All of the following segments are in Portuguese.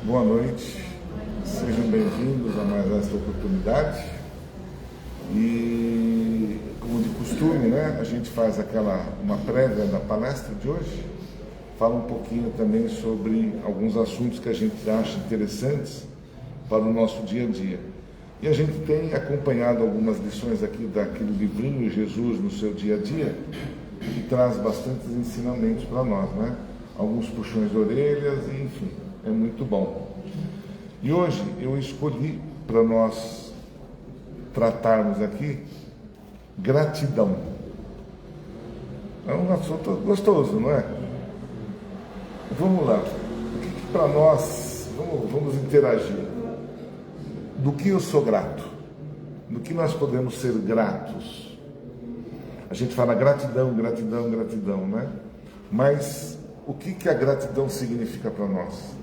Boa noite, sejam bem-vindos a mais esta oportunidade. E, como de costume, né, a gente faz uma prévia da palestra de hoje, fala um pouquinho também sobre alguns assuntos que a gente acha interessantes para o nosso dia a dia. E a gente tem acompanhado algumas lições aqui daquele livrinho Jesus no seu dia a dia, que traz bastantes ensinamentos para nós, né? Alguns puxões de orelhas, enfim, é muito bom. E hoje eu escolhi para nós tratarmos aqui gratidão. É um assunto gostoso, não é? Vamos lá. O que para nós, vamos interagir. Do que eu sou grato? Do que nós podemos ser gratos? A gente fala gratidão, gratidão, gratidão, né? Mas o que a gratidão significa para nós?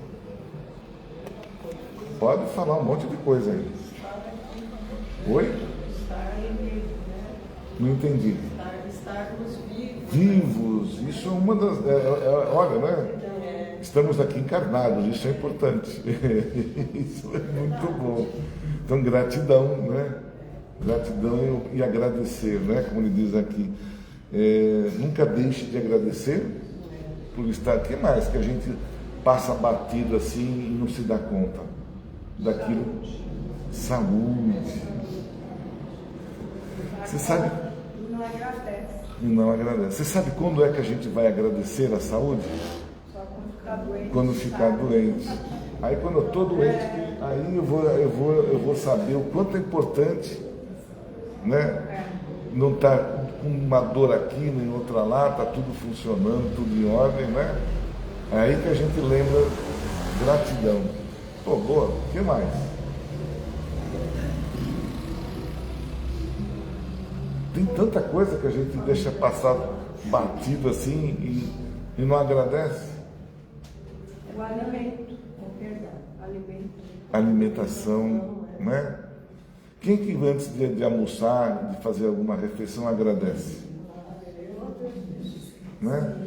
Pode falar um monte de coisa aí. Oi? Não entendi. Estarmos Vivos, isso é uma das... olha, né? Estamos aqui encarnados, isso é importante. Isso é muito bom. Então, gratidão, né? Gratidão e agradecer, né? Como ele diz aqui. Nunca deixe de agradecer por estar... O que mais que a gente passa batido assim e não se dá conta daquilo? Saúde. Você sabe... Não agradece. Não agradece. Você sabe quando é que a gente vai agradecer a saúde? Só quando ficar doente. Quando ficar doente. Aí quando eu estou doente, aí eu vou saber o quanto é importante, né? Não estar com uma dor aqui, nem outra lá, está tudo funcionando, tudo em ordem, né? É aí que a gente lembra gratidão. Pô, boa, o que mais? Tem tanta coisa que a gente deixa passar batido assim e não agradece. O alimento, perdão, Alimentação, né? Quem que antes de almoçar, de fazer alguma refeição, agradece? Né?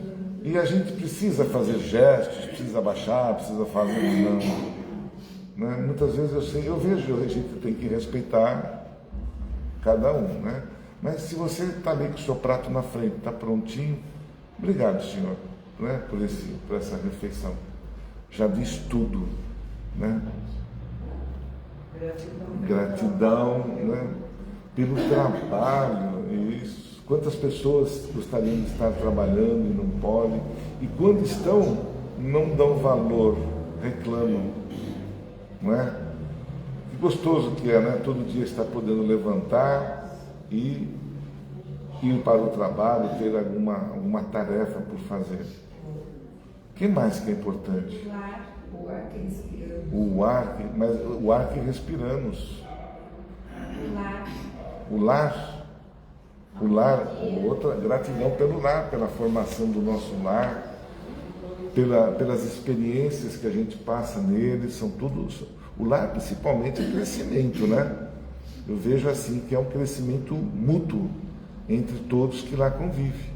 E a gente precisa fazer gestos, precisa abaixar, precisa fazer não. Né? Muitas vezes eu vejo, a gente tem que respeitar cada um, né? Mas se você está ali com o seu prato na frente, está prontinho, obrigado, Senhor, né? por essa refeição. Já diz tudo, né? Gratidão, né? Pelo trabalho, isso. Quantas pessoas gostariam de estar trabalhando e não podem, e quando estão, não dão valor, reclamam, não é? Que gostoso que é, né? Todo dia estar podendo levantar e ir para o trabalho, ter alguma tarefa por fazer. O que mais que é importante? O ar que respiramos. Mas o ar que respiramos. O lar, outra gratidão pelo lar, pela formação do nosso lar, pelas experiências que a gente passa nele, são tudo. O lar principalmente é crescimento, né? Eu vejo assim que é um crescimento mútuo entre todos que lá convivem,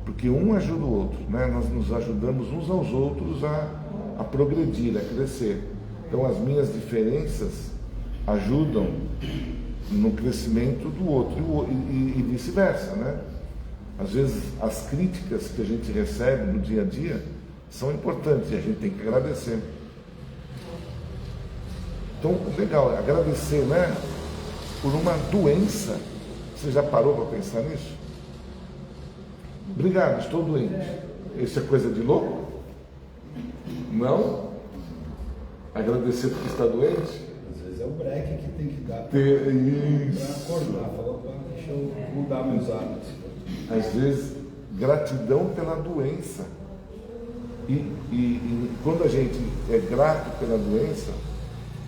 porque um ajuda o outro, né? Nós nos ajudamos uns aos outros a progredir, a crescer. Então as minhas diferenças ajudam no crescimento do outro e vice-versa, né? Às vezes as críticas que a gente recebe no dia a dia são importantes e a gente tem que agradecer. Então, legal, agradecer, né? Por uma doença. Você já parou para pensar nisso? Obrigado, estou doente. Isso é coisa de louco? Não? Agradecer porque está doente? Às vezes é o break que tem que dar para Isso. acordar. Falar, deixa eu mudar meus hábitos. Às vezes, gratidão pela doença. E quando a gente é grato pela doença,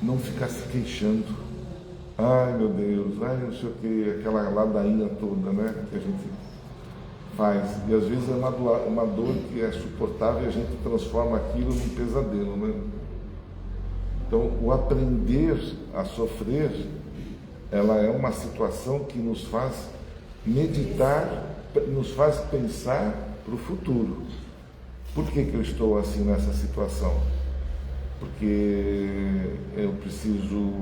não ficar se queixando. Ai meu Deus, ai não sei o que, aquela ladainha toda, né, que a gente faz. E às vezes é uma dor que é suportável e a gente transforma aquilo num pesadelo, né? Então, o aprender a sofrer, ela é uma situação que nos faz meditar, nos faz pensar para o futuro. Por que eu estou assim nessa situação? porque eu preciso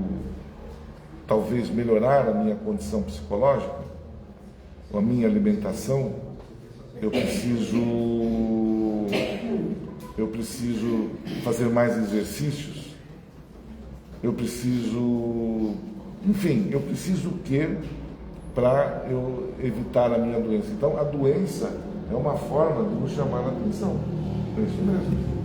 talvez melhorar a minha condição psicológica, a minha alimentação, eu preciso fazer mais exercícios, eu preciso o quê para eu evitar a minha doença? Então a doença é uma forma de nos chamar a atenção, é isso mesmo.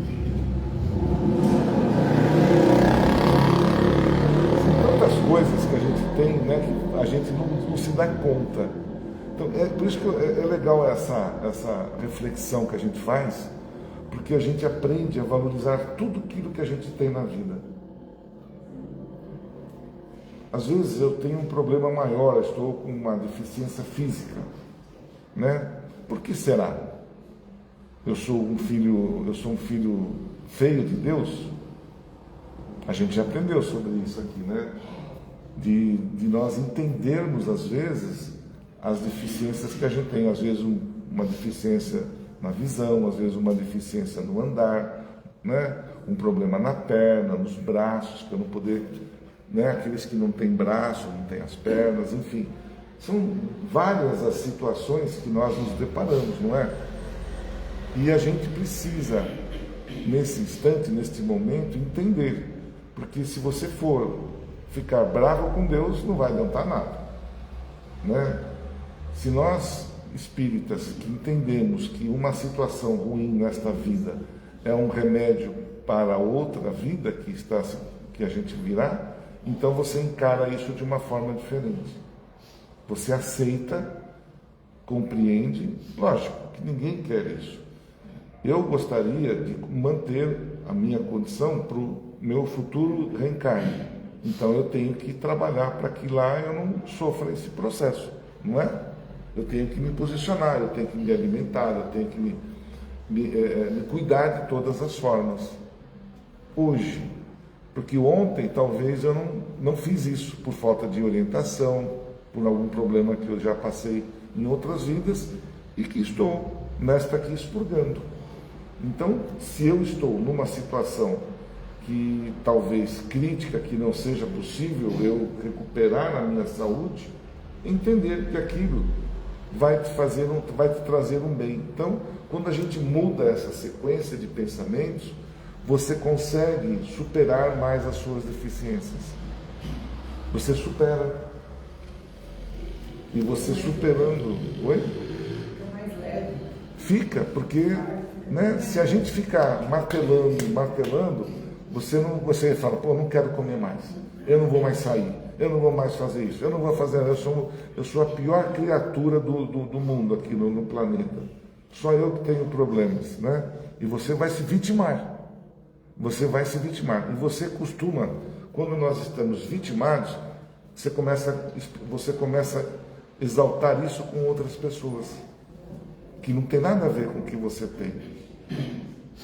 São tantas coisas que a gente tem, né, que a gente não se dá conta. Então, por isso que é legal essa reflexão que a gente faz, porque a gente aprende a valorizar tudo aquilo que a gente tem na vida. Às vezes eu tenho um problema maior, estou com uma deficiência física, né? Por que será? Eu sou um filho feio de Deus? A gente já aprendeu sobre isso aqui, né? De nós entendermos, às vezes, as deficiências que a gente tem. Às vezes uma deficiência na visão, às vezes uma deficiência no andar, né? Um problema na perna, nos braços, que eu não poder, né? Aqueles que não têm braço, não têm as pernas, enfim. São várias as situações que nós nos deparamos, não é? E a gente precisa, nesse instante, neste momento, entender. Porque se você for ficar bravo com Deus, não vai adiantar nada, né? Se nós, espíritas, que entendemos que uma situação ruim nesta vida é um remédio para outra vida que a gente virá, então você encara isso de uma forma diferente. Você aceita, compreende, lógico que ninguém quer isso. Eu gostaria de manter a minha condição para o meu futuro reencarne. Então eu tenho que trabalhar para que lá eu não sofra esse processo, não é? Eu tenho que me posicionar, eu tenho que me alimentar, eu tenho que me cuidar de todas as formas. Hoje, porque ontem talvez eu não fiz isso por falta de orientação, por algum problema que eu já passei em outras vidas e que estou nesta aqui expurgando. Então, se eu estou numa situação que talvez crítica, que não seja possível eu recuperar a minha saúde, entender que aquilo vai te trazer um bem. Então, quando a gente muda essa sequência de pensamentos, você consegue superar mais as suas deficiências. Você supera. E você superando... Oi? Fica, porque, né, se a gente ficar martelando, você fala, pô, não quero comer mais, eu não vou mais sair, eu não vou mais fazer isso, eu não vou fazer, eu sou a pior criatura do mundo aqui no planeta, só eu que tenho problemas, né? E você vai se vitimar, e você costuma, quando nós estamos vitimados, você começa a exaltar isso com outras pessoas, que não tem nada a ver com o que você tem.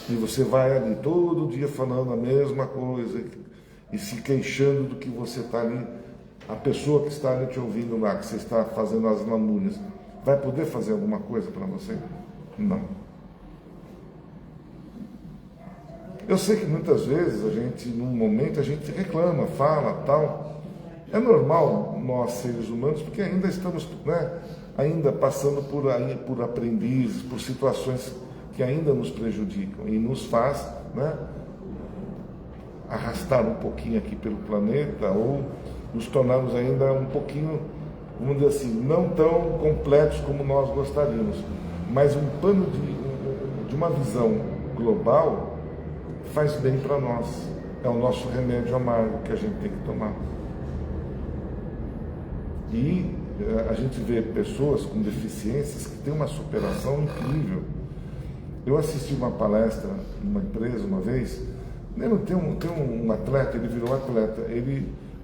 E você vai ali todo dia falando a mesma coisa e se queixando do que você está ali. A pessoa que está ali te ouvindo lá, que você está fazendo as lamúrias, vai poder fazer alguma coisa para você? Não. Eu sei que muitas vezes num momento, a gente reclama, fala, tal. É normal nós, seres humanos, porque ainda estamos, né, ainda passando por aprendizes, por situações que ainda nos prejudicam e nos faz, né, arrastar um pouquinho aqui pelo planeta ou nos tornarmos ainda um pouquinho, vamos dizer assim, não tão completos como nós gostaríamos, mas um pano de uma visão global faz bem para nós. É o nosso remédio amargo que a gente tem que tomar. E a gente vê pessoas com deficiências que têm uma superação incrível. Eu assisti uma palestra numa empresa uma vez, tem um atleta, ele virou atleta,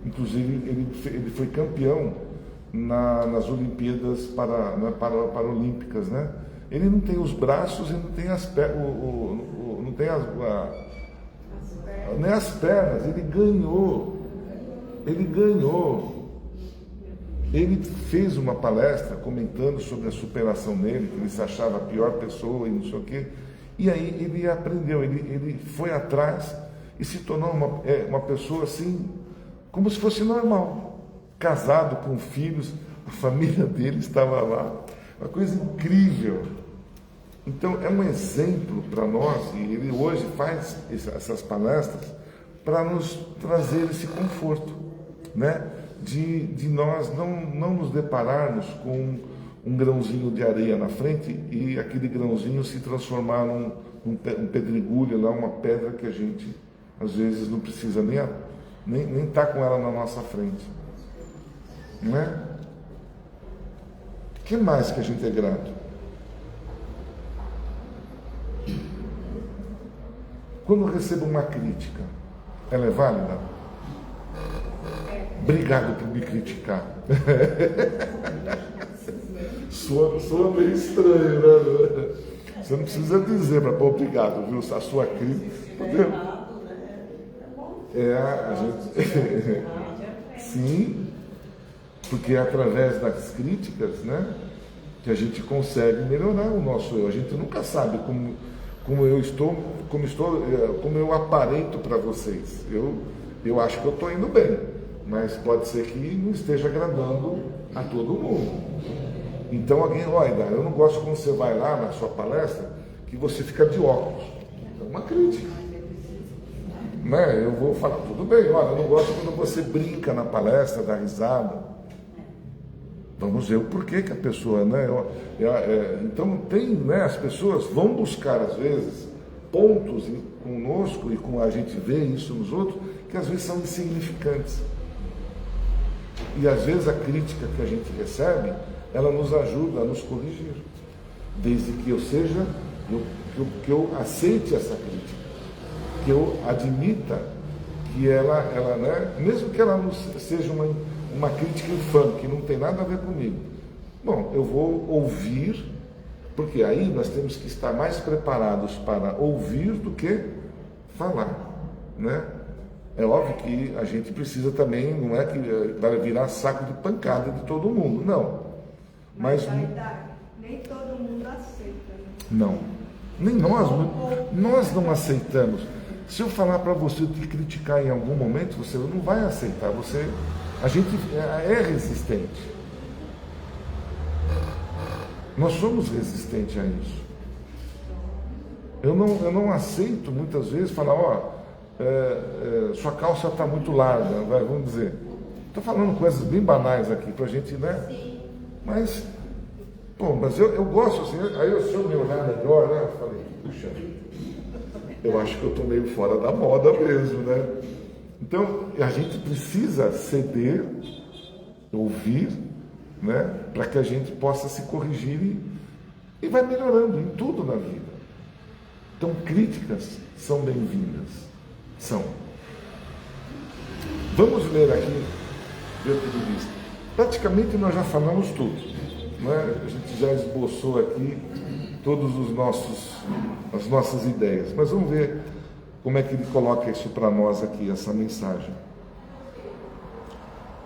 inclusive ele foi campeão nas Olimpíadas Paralímpicas, né? Ele não tem os braços e não tem as pernas, não tem nem as pernas, ele ganhou. Ele fez uma palestra comentando sobre a superação dele, que ele se achava a pior pessoa e não sei o quê. E aí ele aprendeu, ele foi atrás e se tornou uma pessoa assim, como se fosse normal, casado com filhos, a família dele estava lá, uma coisa incrível. Então é um exemplo para nós, e ele hoje faz essas palestras para nos trazer esse conforto, né? De nós não nos depararmos com um grãozinho de areia na frente e aquele grãozinho se transformar um pedregulho, lá, uma pedra que a gente às vezes não precisa nem estar com ela na nossa frente. Não é? O que mais que a gente é grato? Quando eu recebo uma crítica, ela é válida? Obrigado por me criticar. Soa meio estranho, né? Você não precisa dizer para pôr obrigado, viu? A sua crítica. A gente. Sim, porque é através das críticas, né, que a gente consegue melhorar o nosso eu. A gente nunca sabe como eu aparento para vocês. Eu acho que eu estou indo bem, mas pode ser que não esteja agradando a todo mundo. Então alguém, olha, eu não gosto quando você vai lá na sua palestra que você fica de óculos. É uma crítica. Né? Eu vou falar, tudo bem, olha, eu não gosto quando você brinca na palestra, dá risada. Vamos ver o porquê que a pessoa, né? Então tem, né? As pessoas vão buscar às vezes pontos conosco e com a gente vê isso nos outros que às vezes são insignificantes. E às vezes a crítica que a gente recebe, ela nos ajuda a nos corrigir, desde que que eu aceite essa crítica, que eu admita que ela né? Mesmo que ela não seja uma crítica infame, que não tem nada a ver comigo. Bom, eu vou ouvir, porque aí nós temos que estar mais preparados para ouvir do que falar, né? É óbvio que a gente precisa também, não é que vai virar saco de pancada de todo mundo, não. Mas nem todo mundo aceita. Né? Não, nem nós não aceitamos. Se eu falar para você te criticar em algum momento, você não vai aceitar. A gente é resistente. Nós somos resistentes a isso. Eu não aceito muitas vezes falar, sua calça está muito larga, vamos dizer. Estou falando coisas bem banais aqui para a gente, né? Mas eu gosto assim, aí se eu me olhar melhor, né? Eu falei, puxa, eu acho que eu estou meio fora da moda mesmo, né? Então, a gente precisa ceder, ouvir, né? Para que a gente possa se corrigir e vai melhorando em tudo na vida. Então, críticas são bem-vindas. São. Vamos ler aqui, ver tudo isso. Praticamente nós já falamos tudo, né? A gente já esboçou aqui todas as nossas ideias, mas vamos ver como é que ele coloca isso para nós aqui, essa mensagem.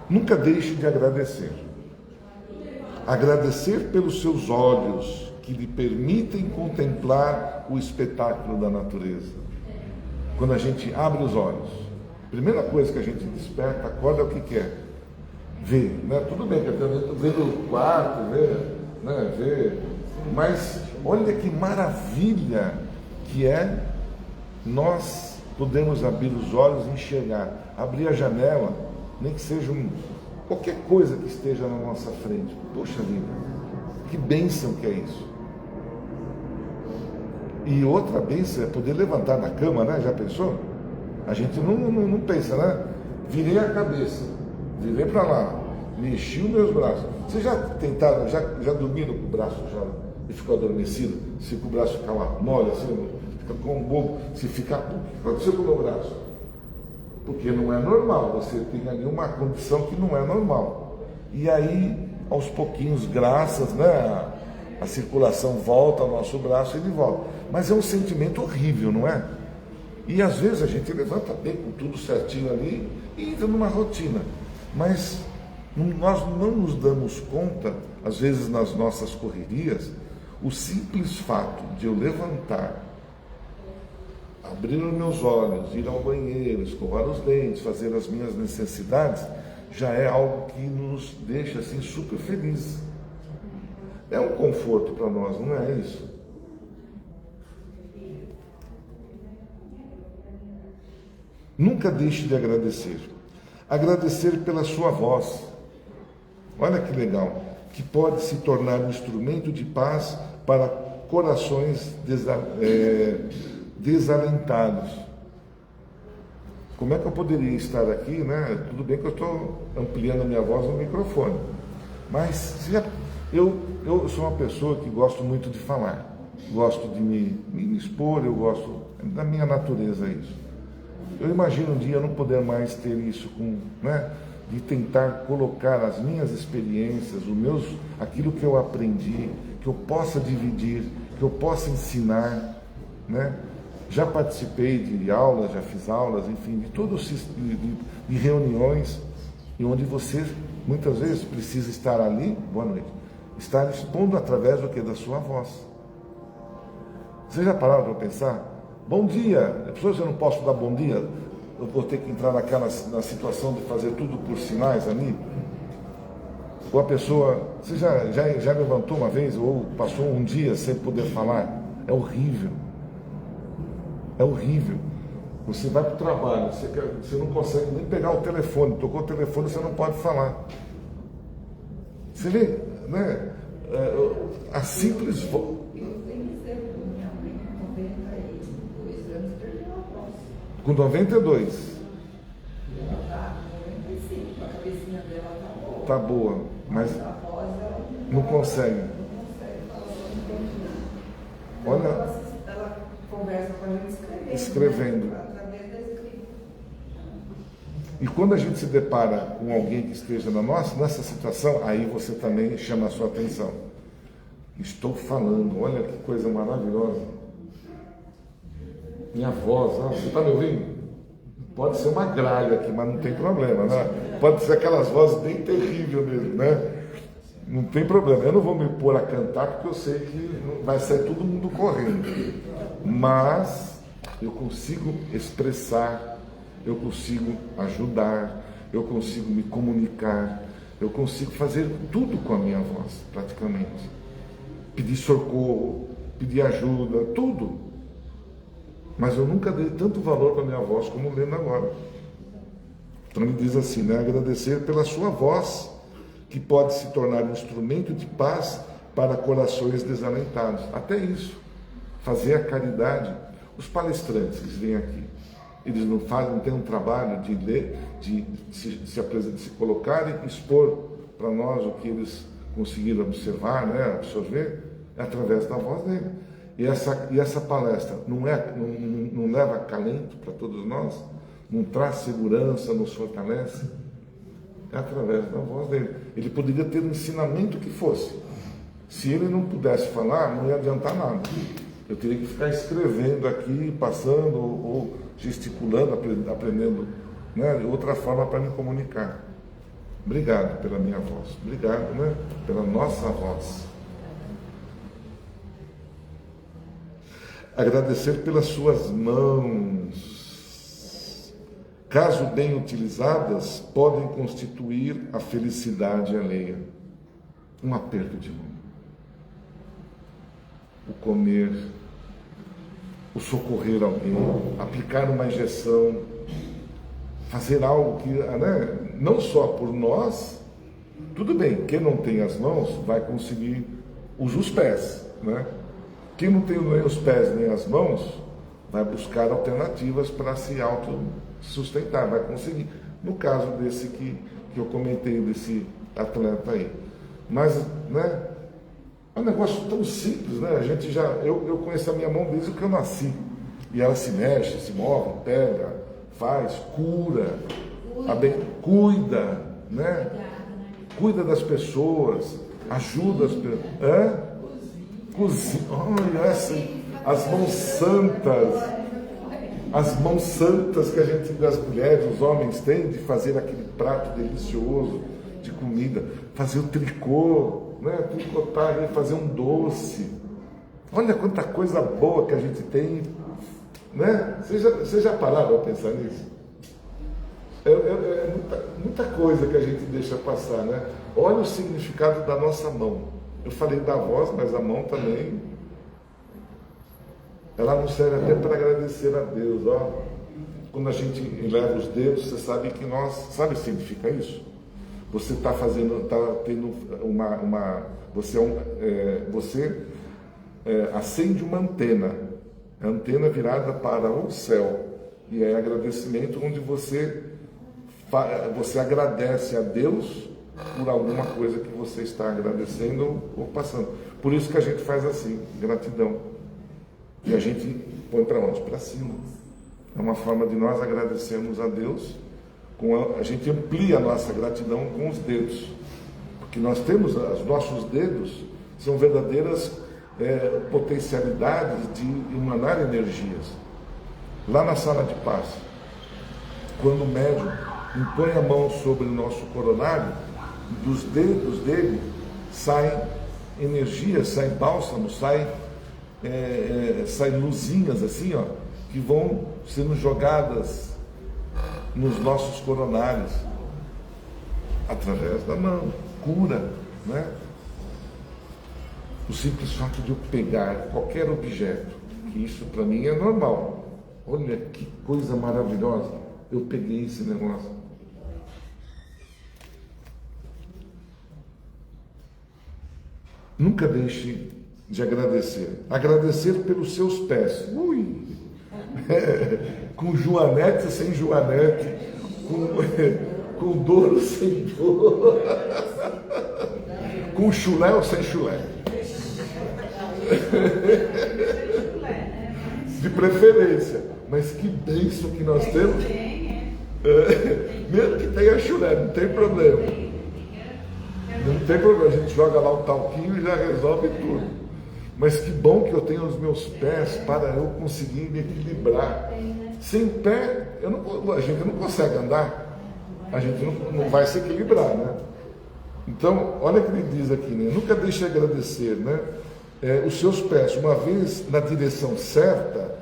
Nunca deixe de agradecer. Agradecer pelos seus olhos que lhe permitem contemplar o espetáculo da natureza. Quando a gente abre os olhos, a primeira coisa que a gente desperta, acorda, é o que quer? Ver, né? Tudo bem, que eu estou vendo o quarto, ver, mas olha que maravilha que é nós podemos abrir os olhos e enxergar, abrir a janela, nem que seja qualquer coisa que esteja na nossa frente. Poxa vida, que bênção que é isso. E outra bênção é poder levantar na cama, né? Já pensou? A gente não pensa, né? Virei a cabeça, virei para lá, mexi os meus braços. Vocês já tentaram, já dormiram com o braço já e ficou adormecido? Se o braço ficar lá mole assim, fica com um bobo, se ficar, o que aconteceu com o meu braço? Porque não é normal, você tem ali uma condição que não é normal. E aí, aos pouquinhos, graças, né, a circulação volta ao nosso braço e ele volta. Mas é um sentimento horrível, não é? E às vezes a gente levanta bem com tudo certinho ali e entra numa rotina. Mas nós não nos damos conta, às vezes nas nossas correrias, o simples fato de eu levantar abrir os meus olhos, ir ao banheiro, escovar os dentes, fazer as minhas necessidades, já é algo que nos deixa assim super felizes. É um conforto para nós, não é isso? Nunca deixe de agradecer. Agradecer pela sua voz. Olha que legal, que pode se tornar um instrumento de paz para corações desalentados. Como é que eu poderia estar aqui, né? Tudo bem que eu estou ampliando a minha voz no microfone, mas eu sou uma pessoa que gosto muito de falar, gosto de me expor, eu gosto da minha natureza isso. Eu imagino um dia eu não poder mais ter isso de tentar colocar as minhas experiências, aquilo que eu aprendi, que eu possa dividir, que eu possa ensinar, né? Já participei de aulas, já fiz aulas, enfim, de reuniões, e onde você muitas vezes precisa estar ali, boa noite, estar expondo através do que? Da sua voz. Vocês já pararam para pensar? Bom dia, as pessoas, eu não posso dar bom dia, eu vou ter que entrar na situação de fazer tudo por sinais ali. Ou a pessoa, você já levantou uma vez ou passou um dia sem poder falar? É horrível. É horrível. Você vai para o trabalho, você não consegue nem pegar o telefone, tocou o telefone, você não pode falar. Você vê, né? A simples voz. Com 92. Tá boa, mas não consegue. Olha, ela conversa com a gente escrevendo. E quando a gente se depara com alguém que esteja nessa situação, aí você também chama a sua atenção. Estou falando, olha que coisa maravilhosa. Minha voz, você está me ouvindo? Pode ser uma gralha aqui, mas não tem problema, né? Pode ser aquelas vozes bem terríveis mesmo, né? Não tem problema. Eu não vou me pôr a cantar porque eu sei que vai sair todo mundo correndo. Mas eu consigo expressar, eu consigo ajudar, eu consigo me comunicar, eu consigo fazer tudo com a minha voz, praticamente. Pedir socorro, pedir ajuda, tudo. Mas eu nunca dei tanto valor para a minha voz como lendo agora. Então ele diz assim, né? Agradecer pela sua voz, que pode se tornar um instrumento de paz para corações desalentados. Até isso, fazer a caridade. Os palestrantes que vêm aqui, eles não têm um trabalho de ler, de se colocarem e expor para nós o que eles conseguiram observar, né? Absorver, é através da voz dele. E essa palestra não leva acalento para todos nós? Não traz segurança, nos fortalece? É através da voz dele. Ele poderia ter um ensinamento que fosse. Se ele não pudesse falar, não ia adiantar nada. Eu teria que ficar escrevendo aqui, passando ou gesticulando, aprendendo, né, de outra forma para me comunicar. Obrigado pela minha voz. Obrigado, né, pela nossa voz. Agradecer pelas suas mãos. Caso bem utilizadas, podem constituir a felicidade alheia. Um aperto de mão. O comer, o socorrer alguém, aplicar uma injeção, fazer algo que, né, não só por nós, tudo bem, quem não tem as mãos vai conseguir, usa os pés, né? Quem não tem nem os pés nem as mãos, vai buscar alternativas para se autossustentar, vai conseguir. No caso desse que eu comentei, desse atleta aí. Mas, né, é um negócio tão simples, né? Eu conheço a minha mão desde que eu nasci. E ela se mexe, se move, pega, faz, cura, cuida, né? Cuida das pessoas, ajuda as pessoas. Cozinha, olha as mãos santas que as mulheres, os homens têm de fazer aquele prato delicioso de comida, fazer o tricô, né? Tricotar, fazer um doce. Olha quanta coisa boa que a gente tem Né? Vocês já pararam a pensar nisso? É muita coisa que a gente deixa passar, né? Olha o significado da nossa mão. Eu falei da voz, mas a mão também. Ela não serve até para agradecer a Deus, ó. Quando a gente eleva os dedos, você sabe que nós... Sabe o que significa isso? Você está tendo você acende uma antena. A antena virada para o céu. E é agradecimento onde você agradece a Deus por alguma coisa que você está agradecendo ou passando. Por isso que a gente faz assim, gratidão. E a gente põe para onde? Para cima. É uma forma de nós agradecermos a Deus. A gente amplia a nossa gratidão com os dedos. Porque nós temos, os nossos dedos são verdadeiras potencialidades de emanar energias. Lá na sala de paz, quando o médium impõe a mão sobre o nosso coronário, dos dedos dele saem energias, saem bálsamos, saem luzinhas assim, ó, que vão sendo jogadas nos nossos coronários através da mão, cura, né? O simples fato de eu pegar qualquer objeto, que isso para mim é normal. Olha que coisa maravilhosa, eu peguei esse negócio. Nunca deixe de agradecer. Agradecer pelos seus pés. Ui! Com joanete ou sem joanete, com dor ou sem dor, com chulé ou sem chulé. De preferência. Mas que bênção que nós temos. Mesmo que tenha chulé, não tem problema. Não tem problema, a gente joga lá um talquinho e já resolve tudo. Mas que bom que eu tenho os meus pés para eu conseguir me equilibrar. Sem pé, a gente não consegue andar. A gente não vai se equilibrar, né? Então, olha o que ele diz aqui, né? Nunca deixe de agradecer, né? Os seus pés, uma vez na direção certa,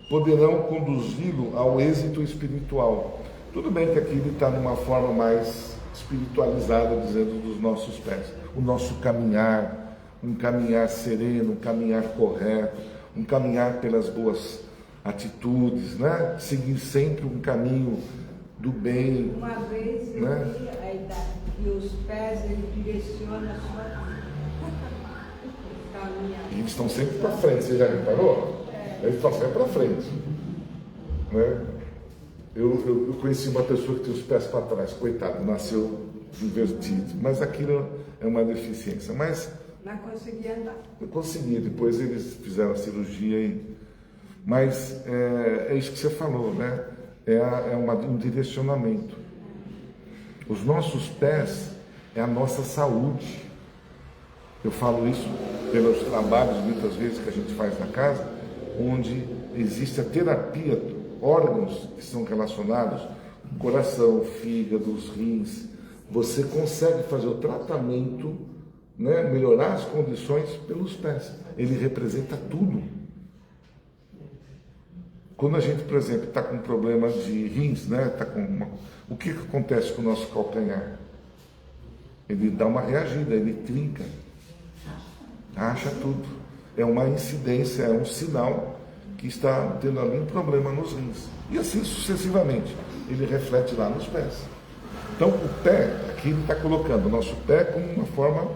poderão conduzi-lo ao êxito espiritual. Tudo bem que aqui ele está numa forma mais espiritualizada, dizendo dos nossos pés. O nosso caminhar, um caminhar sereno, um caminhar correto, um caminhar pelas boas atitudes, né? Seguir sempre um caminho do bem. Uma vez eu né? vi a idade, e os pés ele direciona a sua caminhada. E eles estão sempre para frente, você já reparou? Eles estão sempre para frente. Né? Eu conheci uma pessoa que tem os pés para trás, coitado, nasceu invertido, mas aquilo é uma deficiência. Mas não conseguia andar. eu consegui, depois eles fizeram a cirurgia, mas é isso que você falou, né? Um direcionamento. Os nossos pés é a nossa saúde. Eu falo isso pelos trabalhos, muitas vezes, que a gente faz na casa, onde existe a terapia, órgãos que são relacionados, coração, fígado, os rins. Você consegue fazer o tratamento, né, melhorar as condições pelos pés. Ele representa tudo. Quando a gente, por exemplo, está com problema de rins, né, o que acontece com o nosso calcanhar? Ele dá uma reagida, ele trinca, racha tudo. É uma incidência, é um sinal que está tendo ali um problema nos rins. E assim sucessivamente. Ele reflete lá nos pés. Então, o pé, aqui ele está colocando o nosso pé como uma forma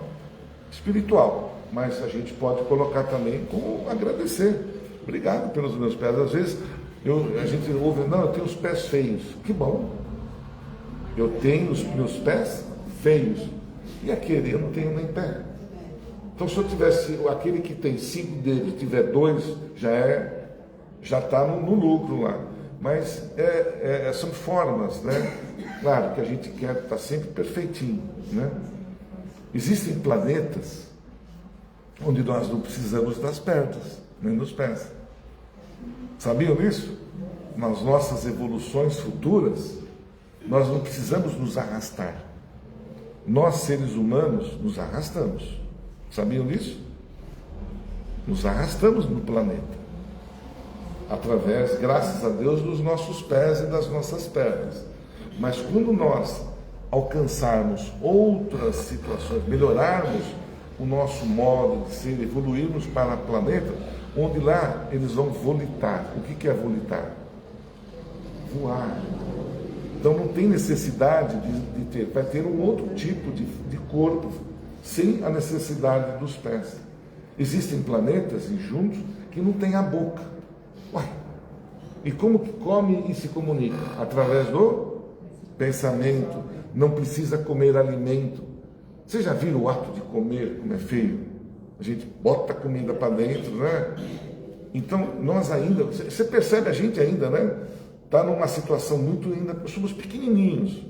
espiritual. Mas a gente pode colocar também como agradecer. Obrigado pelos meus pés. Às vezes a gente ouve, não, eu tenho os pés feios. Que bom. Eu tenho os meus pés feios. E aquele, eu não tenho nem pé. Então, se eu tivesse, aquele que tem 5 dedos, tiver 2, já está no lucro lá. Mas são formas, né? Claro que a gente quer estar sempre perfeitinho, né? Existem planetas onde nós não precisamos das pernas, nem dos pés. Sabiam disso? Nas nossas evoluções futuras, nós não precisamos nos arrastar. Nós, seres humanos, nos arrastamos. Sabiam disso? Nos arrastamos no planeta. através, graças a Deus, dos nossos pés e das nossas pernas. Mas quando nós alcançarmos outras situações, melhorarmos o nosso modo de ser, evoluirmos para o planeta, onde lá eles vão volitar. O que é volitar? Voar. Então não tem necessidade de ter, vai ter um outro tipo de corpo, sem a necessidade dos pés. Existem planetas e juntos que não tem a boca. Uai, e como que come e se comunica? Através do pensamento. Não precisa comer alimento. Vocês já viram o ato de comer, como é feio? A gente bota a comida para dentro, né? Então, nós ainda, você percebe a gente ainda, né? Está numa situação muito ainda, somos pequenininhos,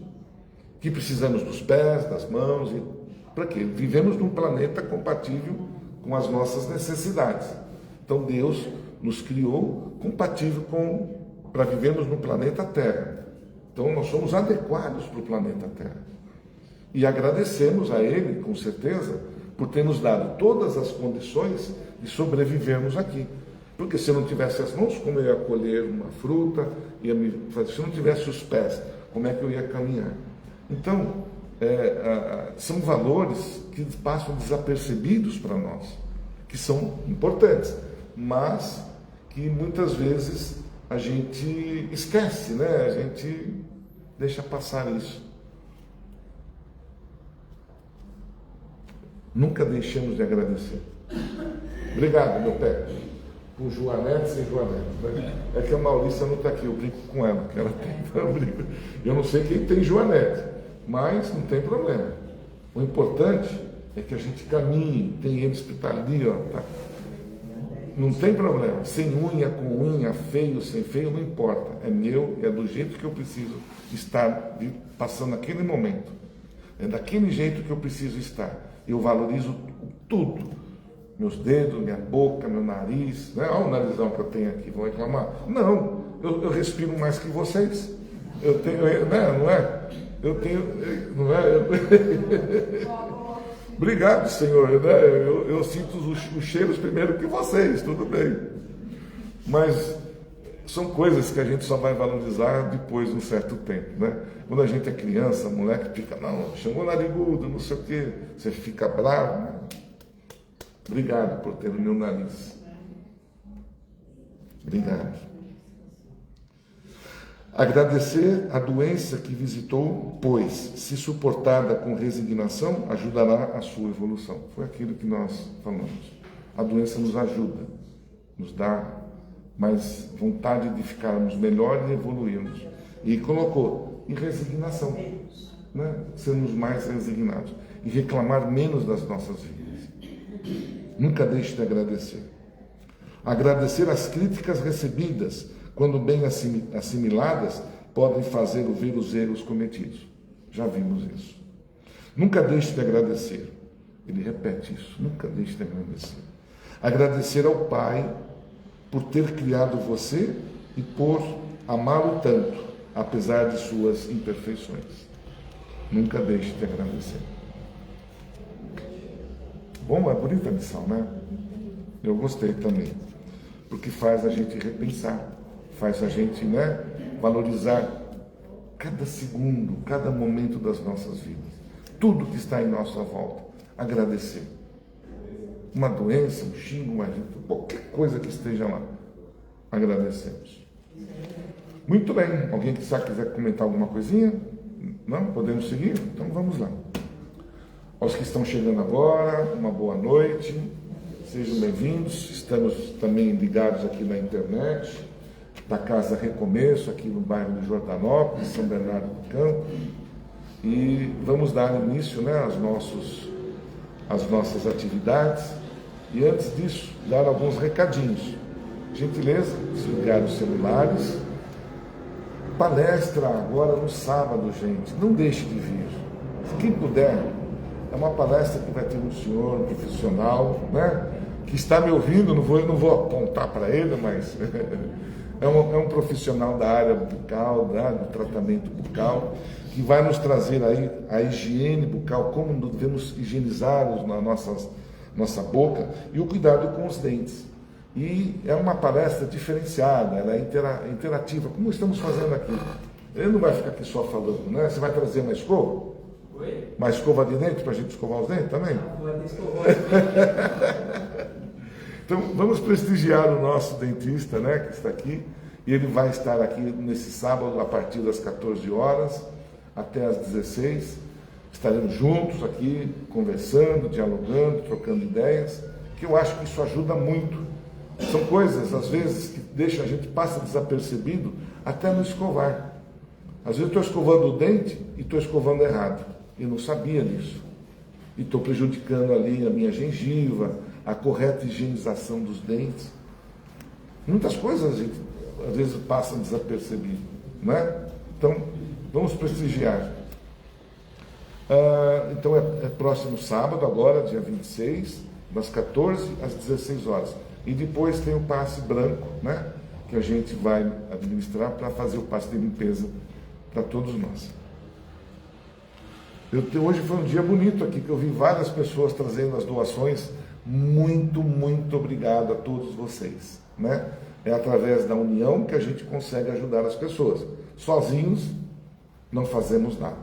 que precisamos dos pés, das mãos, e para quê? Vivemos num planeta compatível com as nossas necessidades. Então, Deus nos criou compatível para vivermos no planeta Terra. Então, nós somos adequados para o planeta Terra. E agradecemos a Ele, com certeza, por ter nos dado todas as condições de sobrevivermos aqui. Porque se eu não tivesse as mãos, como eu ia colher uma fruta, se eu não tivesse os pés, como é que eu ia caminhar? Então, são valores que passam desapercebidos para nós, que são importantes, mas que muitas vezes a gente esquece, né? A gente deixa passar isso. Nunca deixamos de agradecer. Obrigado, meu pé. Com Joanete, sem Joanete. Né? É que a Maurícia não está aqui, eu brinco com ela, que ela tem. Eu não sei quem tem Joanete, mas não tem problema. O importante é que a gente caminhe, tem eles que estão ali, ó, tá? Não tem problema, sem unha, com unha, feio, sem feio, não importa. É meu, é do jeito que eu preciso estar passando naquele momento. É daquele jeito que eu preciso estar. Eu valorizo tudo. Meus dedos, minha boca, meu nariz. Né? Olha o narizão que eu tenho aqui, vão reclamar? Não, eu respiro mais que vocês. Eu tenho, né? Não é? Eu tenho, não é? Obrigado, Senhor, né? Eu sinto os cheiros primeiro que vocês, tudo bem. Mas são coisas que a gente só vai valorizar depois de um certo tempo, né? Quando a gente é criança, moleque fica, não, chamou narigudo, não sei o quê, você fica bravo, né? Obrigado por ter o meu nariz. Obrigado. Agradecer a doença que visitou, pois, se suportada com resignação, ajudará a sua evolução. Foi aquilo que nós falamos. A doença nos ajuda, nos dá mais vontade de ficarmos melhores e evoluirmos. E colocou em resignação, né? Sermos mais resignados e reclamar menos das nossas vidas. Nunca deixe de agradecer. Agradecer as críticas recebidas, quando bem assimiladas, podem fazer ver os erros cometidos. Já vimos isso. Nunca deixe de agradecer. Ele repete isso. Nunca deixe de agradecer. Agradecer ao Pai por ter criado você e por amá-lo tanto, apesar de suas imperfeições. Nunca deixe de agradecer. Bom, é bonita a lição, né? Eu gostei também. Porque faz a gente repensar. Faz a gente, né, valorizar cada segundo, cada momento das nossas vidas. Tudo que está em nossa volta. Agradecer. Uma doença, um xingo, uma gente, qualquer coisa que esteja lá. Agradecemos. Muito bem. Alguém que quiser comentar alguma coisinha? Não? Podemos seguir? Então vamos lá. Aos que estão chegando agora, uma boa noite. Sejam bem-vindos. Estamos também ligados aqui na internet, da Casa Recomeço, aqui no bairro de Jordanópolis, São Bernardo do Campo. E vamos dar início, né, às nossas atividades. E antes disso, dar alguns recadinhos. Gentileza, desligar os celulares. Palestra agora no sábado, gente. Não deixe de vir. Quem puder, é uma palestra que vai ter um senhor, um profissional, né, que está me ouvindo, eu não vou apontar para ele, mas é um profissional da área bucal, do tratamento bucal, que vai nos trazer aí a higiene bucal, como devemos higienizar a nossa boca e o cuidado com os dentes. E é uma palestra diferenciada, ela é interativa, como estamos fazendo aqui. Ele não vai ficar aqui só falando, né? Você vai trazer uma escova? Oi? Uma escova de dente para a gente escovar os dentes também? Então, vamos prestigiar o nosso dentista, né, que está aqui. E ele vai estar aqui nesse sábado, a partir das 14 horas até as 16. Estaremos juntos aqui, conversando, dialogando, trocando ideias, que eu acho que isso ajuda muito. São coisas, às vezes, que deixam a gente, passa desapercebido, até no escovar. Às vezes eu estou escovando o dente e estou escovando errado. Eu não sabia disso. E estou prejudicando ali a minha gengiva, a correta higienização dos dentes. Muitas coisas a gente, às vezes, passam desapercebido, não é? Então, vamos prestigiar. Então, é próximo sábado, agora, dia 26, das 14 às 16 horas. E depois tem o passe branco, né? Que a gente vai administrar para fazer o passe de limpeza para todos nós. Hoje foi um dia bonito aqui, que eu vi várias pessoas trazendo as doações. Muito, muito obrigado a todos vocês, né? É através da união que a gente consegue ajudar as pessoas. Sozinhos, não fazemos nada.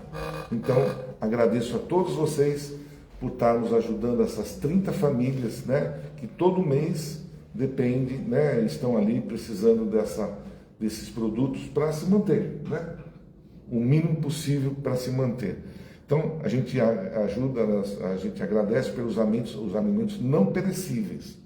Então, agradeço a todos vocês por estar nos ajudando, essas 30 famílias, né? Que todo mês depende, né? Estão ali precisando desses produtos para se manter, né? O mínimo possível para se manter. Então, a gente ajuda, a gente agradece pelos alimentos não perecíveis.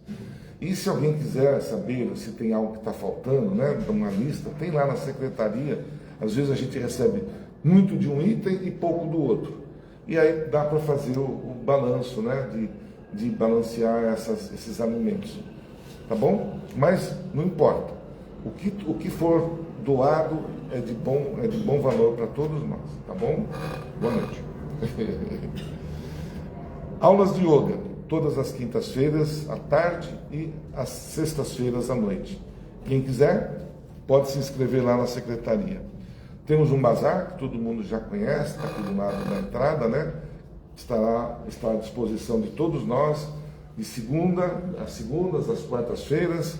E se alguém quiser saber se tem algo que está faltando, né, uma lista, tem lá na secretaria. Às vezes a gente recebe muito de um item e pouco do outro. E aí dá para fazer o balanço, né, de balancear esses alimentos. Tá bom? Mas não importa. O que for doado é de bom valor para todos nós. Tá bom? Boa noite. Aulas de yoga, todas as quintas-feiras à tarde e às sextas-feiras à noite. Quem quiser, pode se inscrever lá na secretaria. Temos um bazar, que todo mundo já conhece, está aqui do lado da entrada, né? Está à disposição de todos nós, de às segundas, às quartas-feiras,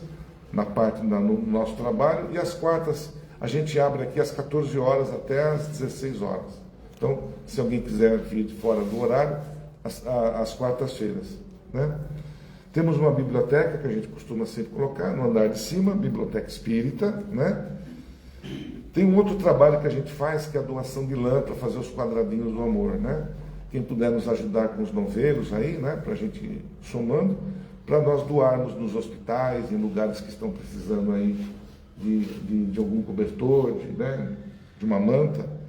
no nosso trabalho, e às quartas a gente abre aqui às 14 horas até às 16 horas. Então, se alguém quiser vir de fora do horário, às quartas-feiras, né? Temos uma biblioteca que a gente costuma sempre colocar no andar de cima, biblioteca espírita, né? Tem um outro trabalho que a gente faz, que é a doação de lã para fazer os quadradinhos do amor, né? Quem puder nos ajudar com os novelos aí, né? Para a gente ir somando, para nós doarmos nos hospitais, em lugares que estão precisando aí de algum cobertor, de uma manta.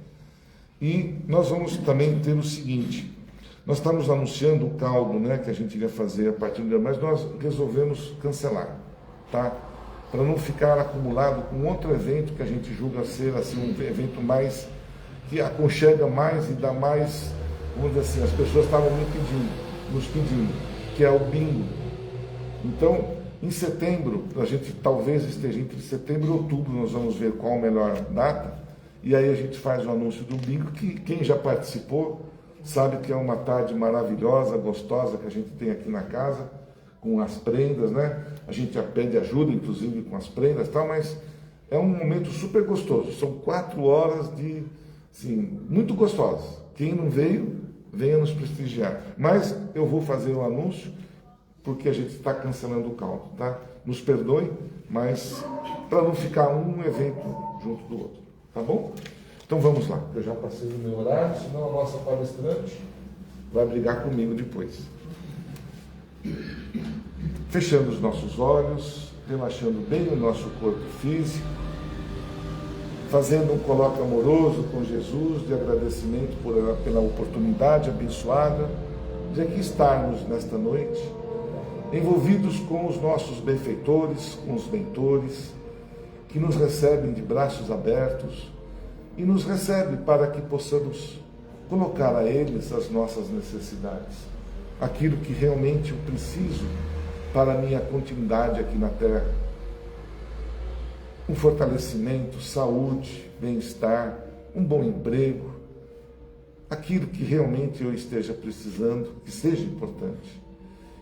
E nós vamos também ter o seguinte: nós estamos anunciando o caldo, né, que a gente iria fazer a partir de agora, mas nós resolvemos cancelar, tá? Para não ficar acumulado com outro evento que a gente julga ser assim, um evento mais, que aconchega mais e dá mais, vamos dizer assim, as pessoas estavam nos pedindo, que é o bingo. Então, em setembro, a gente talvez esteja entre setembro e outubro, nós vamos ver qual a melhor data. E aí a gente faz o anúncio do bingo, que quem já participou sabe que é uma tarde maravilhosa, gostosa, que a gente tem aqui na casa, com as prendas, né? A gente já pede ajuda, inclusive, com as prendas e tal, mas é um momento super gostoso. São 4 horas assim, muito gostosas. Quem não veio, venha nos prestigiar. Mas eu vou fazer o anúncio, porque a gente está cancelando o caldo, tá? Nos perdoem, mas para não ficar um evento junto do outro. Tá bom? Então vamos lá. Eu já passei o meu horário, senão a nossa palestrante vai brigar comigo depois. Fechando os nossos olhos, relaxando bem o nosso corpo físico, fazendo um coloque amoroso com Jesus, de agradecimento pela oportunidade abençoada de aqui estarmos nesta noite, envolvidos com os nossos benfeitores, com os mentores, que nos recebem de braços abertos e nos recebe para que possamos colocar a eles as nossas necessidades, aquilo que realmente eu preciso para a minha continuidade aqui na Terra. Um fortalecimento, saúde, bem-estar, um bom emprego, aquilo que realmente eu esteja precisando, que seja importante.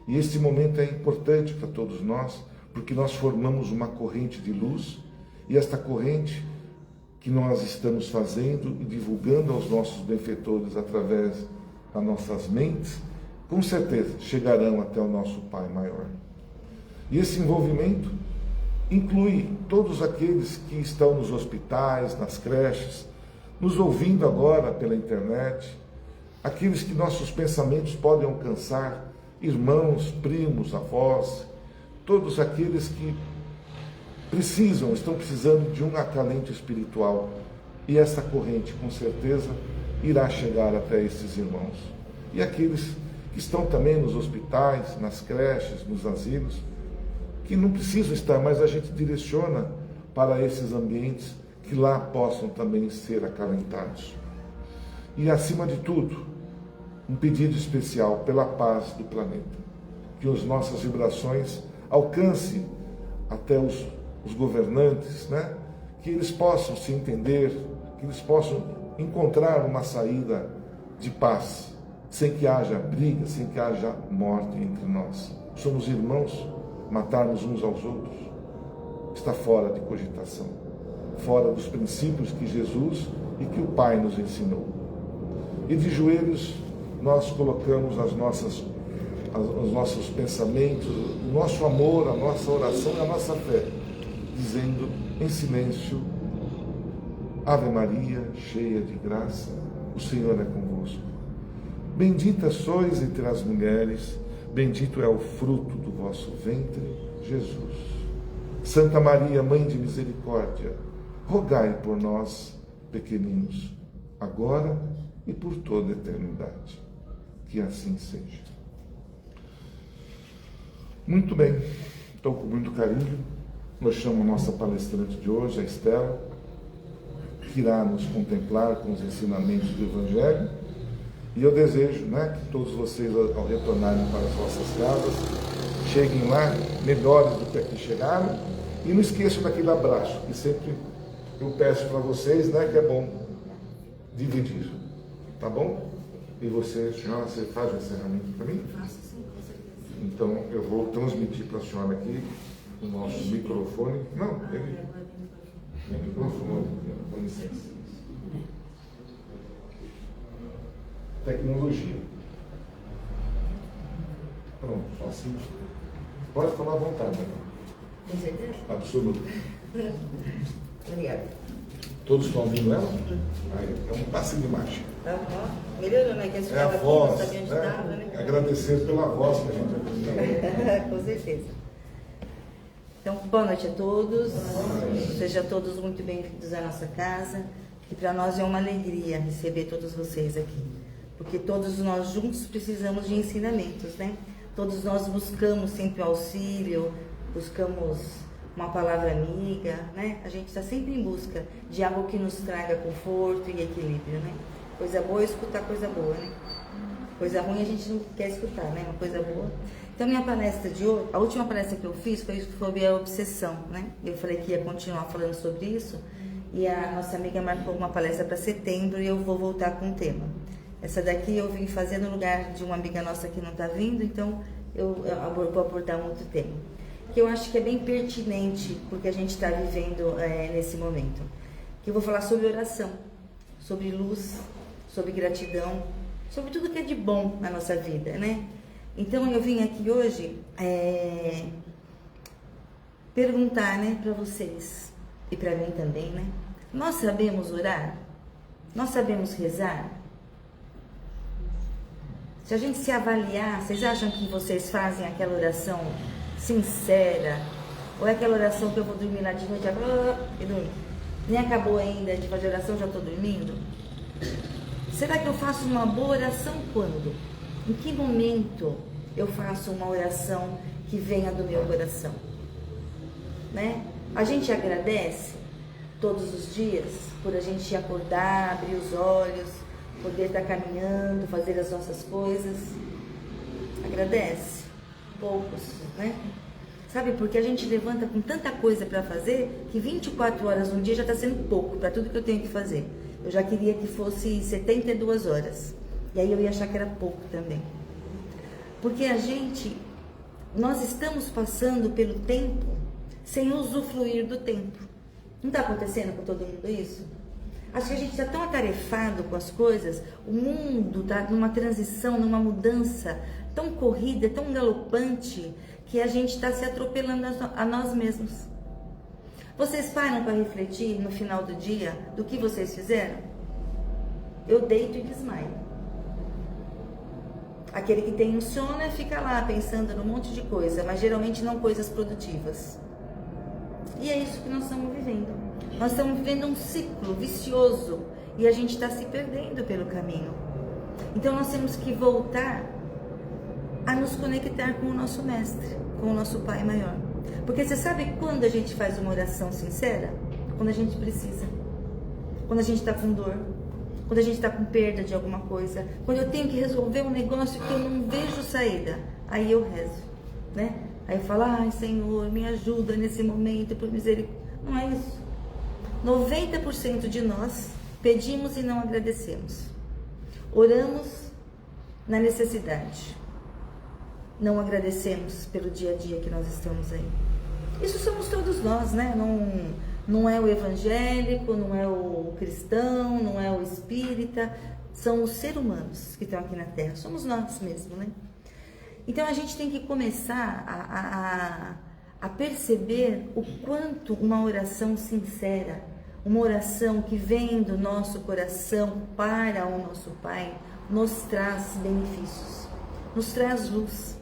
E esse momento é importante para todos nós, porque nós formamos uma corrente de luz, e esta corrente que nós estamos fazendo e divulgando aos nossos benfeitores através das nossas mentes, com certeza chegarão até o nosso Pai maior. E esse envolvimento inclui todos aqueles que estão nos hospitais, nas creches, nos ouvindo agora pela internet, aqueles que nossos pensamentos podem alcançar, irmãos, primos, avós, todos aqueles que estão precisando de um acalento espiritual. E essa corrente, com certeza, irá chegar até esses irmãos. E aqueles que estão também nos hospitais, nas creches, nos asilos, que não precisam estar, mas a gente direciona para esses ambientes que lá possam também ser acalentados. E, acima de tudo, um pedido especial pela paz do planeta. Que as nossas vibrações alcancem até os governantes, né? Que eles possam se entender, que eles possam encontrar uma saída de paz, sem que haja briga, sem que haja morte entre nós. Somos irmãos, matarmos uns aos outros está fora de cogitação, fora dos princípios que Jesus e que o Pai nos ensinou. E de joelhos nós colocamos os nossos pensamentos, o nosso amor, a nossa oração e a nossa fé, dizendo em silêncio: Ave Maria, cheia de graça, o Senhor é convosco. Bendita sois entre as mulheres, bendito é o fruto do vosso ventre, Jesus. Santa Maria, Mãe de Misericórdia, rogai por nós, pequeninos, agora e por toda a eternidade. Que assim seja. Muito bem, então com muito carinho, nós chamamos a nossa palestrante de hoje, a Estela, que irá nos contemplar com os ensinamentos do Evangelho. E eu desejo, né, que todos vocês, ao retornarem para as vossas casas, cheguem lá melhores do que aqui chegaram. E não esqueçam daquele abraço, que sempre eu peço para vocês, né, que é bom dividir. Tá bom? E você, senhora, você faz o encerramento para mim? Faço sim, com certeza. Então, eu vou transmitir para a senhora aqui o nosso microfone. Não, ele... microfone, com licença. Tecnologia. Pronto, só assim. Pode falar à vontade, né? Com certeza? Absoluto. Obrigada. Todos estão ouvindo ela? Aí, é um passe de marcha. Melhorou, né? Que É a voz, não sabia onde estava, né? né? Agradecer pela voz que a gente aprendeu. Com certeza. Então, boa noite a todos. Sejam todos muito bem-vindos à nossa casa. Que para nós é uma alegria receber todos vocês aqui. Porque todos nós juntos precisamos de ensinamentos, né? Todos nós buscamos sempre auxílio, buscamos uma palavra amiga, né? A gente está sempre em busca de algo que nos traga conforto e equilíbrio, né? Coisa boa é escutar coisa boa, né? Coisa ruim a gente não quer escutar, né? Uma coisa boa. Então, minha palestra de hoje, a última palestra que eu fiz foi sobre a obsessão, né? Eu falei que ia continuar falando sobre isso e a nossa amiga marcou uma palestra para setembro e eu vou voltar com o tema. Essa daqui eu vim fazer no lugar de uma amiga nossa que não está vindo, então eu vou abordar um outro tema, que eu acho que é bem pertinente porque a gente está vivendo nesse momento. Que eu vou falar sobre oração, sobre luz, sobre gratidão, sobre tudo que é de bom na nossa vida, né? Então eu vim aqui hoje perguntar, né, para vocês e para mim também, né? Nós sabemos orar? Nós sabemos rezar? Se a gente se avaliar, vocês acham que vocês fazem aquela oração sincera? Ou é aquela oração que eu vou dormir lá de noite e dormir? Nem acabou ainda de fazer oração, já estou dormindo? Será que eu faço uma boa oração quando? Em que momento eu faço uma oração que venha do meu coração? Né? A gente agradece todos os dias por a gente acordar, abrir os olhos, poder estar caminhando, fazer as nossas coisas. Agradece? Poucos, né? Sabe, porque a gente levanta com tanta coisa para fazer que 24 horas no dia já está sendo pouco para tudo que eu tenho que fazer. Eu já queria que fosse 72 horas. E aí eu ia achar que era pouco também. Porque a gente nós estamos passando pelo tempo sem usufruir do tempo. Não está acontecendo com todo mundo isso? Acho que a gente está tão atarefado com as coisas, o mundo está numa transição, numa mudança tão corrida, tão galopante, que a gente está se atropelando a nós mesmos. Vocês param para refletir no final do dia do que vocês fizeram? Eu deito e desmaio. Aquele que tem insônia fica lá pensando num monte de coisa, mas geralmente não coisas produtivas. E é isso que nós estamos vivendo. Nós estamos vivendo um ciclo vicioso e a gente está se perdendo pelo caminho. Então nós temos que voltar a nos conectar com o nosso mestre, com o nosso Pai maior. Porque você sabe quando a gente faz uma oração sincera? Quando a gente precisa. Quando a gente está com dor. Quando a gente está com perda de alguma coisa. Quando eu tenho que resolver um negócio que eu não vejo saída. Aí eu rezo, né? Aí eu falo, ai Senhor, me ajuda nesse momento, por misericórdia. Não é isso. 90% de nós pedimos e não agradecemos. Oramos na necessidade. Não agradecemos pelo dia a dia que nós estamos aí. Isso somos todos nós, né? Não é o evangélico, não é o cristão, não é o espírita. São os seres humanos que estão aqui na Terra. Somos nós mesmos, né? Então a gente tem que começar a perceber o quanto uma oração sincera, uma oração que vem do nosso coração para o nosso Pai, nos traz benefícios, nos traz luz,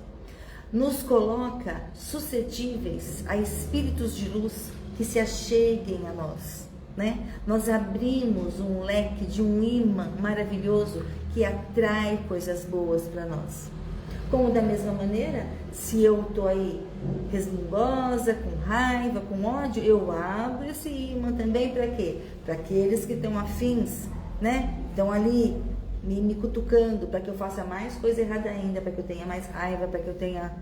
nos coloca suscetíveis a espíritos de luz que se acheguem a nós, né? Nós abrimos um leque de um imã maravilhoso que atrai coisas boas para nós. Como da mesma maneira, se eu estou aí resmungosa, com raiva, com ódio, eu abro esse imã também para quê? Para aqueles que estão afins, né? Estão ali me cutucando para que eu faça mais coisa errada ainda, para que eu tenha mais raiva, para que eu tenha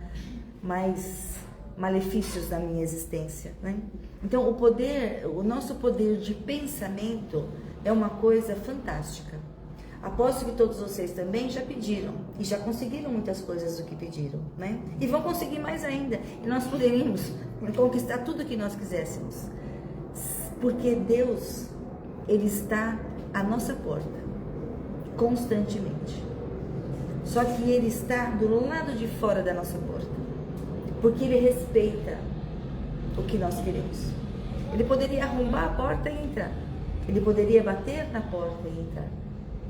mais malefícios na minha existência, né? Então o nosso poder de pensamento é uma coisa fantástica. Aposto que todos vocês também já pediram e já conseguiram muitas coisas do que pediram, né? E vão conseguir mais ainda. E nós poderíamos conquistar tudo o que nós quiséssemos. Porque Deus, Ele está à nossa porta, constantemente. Só que Ele está do lado de fora da nossa porta. Porque Ele respeita o que nós queremos. Ele poderia arrombar a porta e entrar. Ele poderia bater na porta e entrar.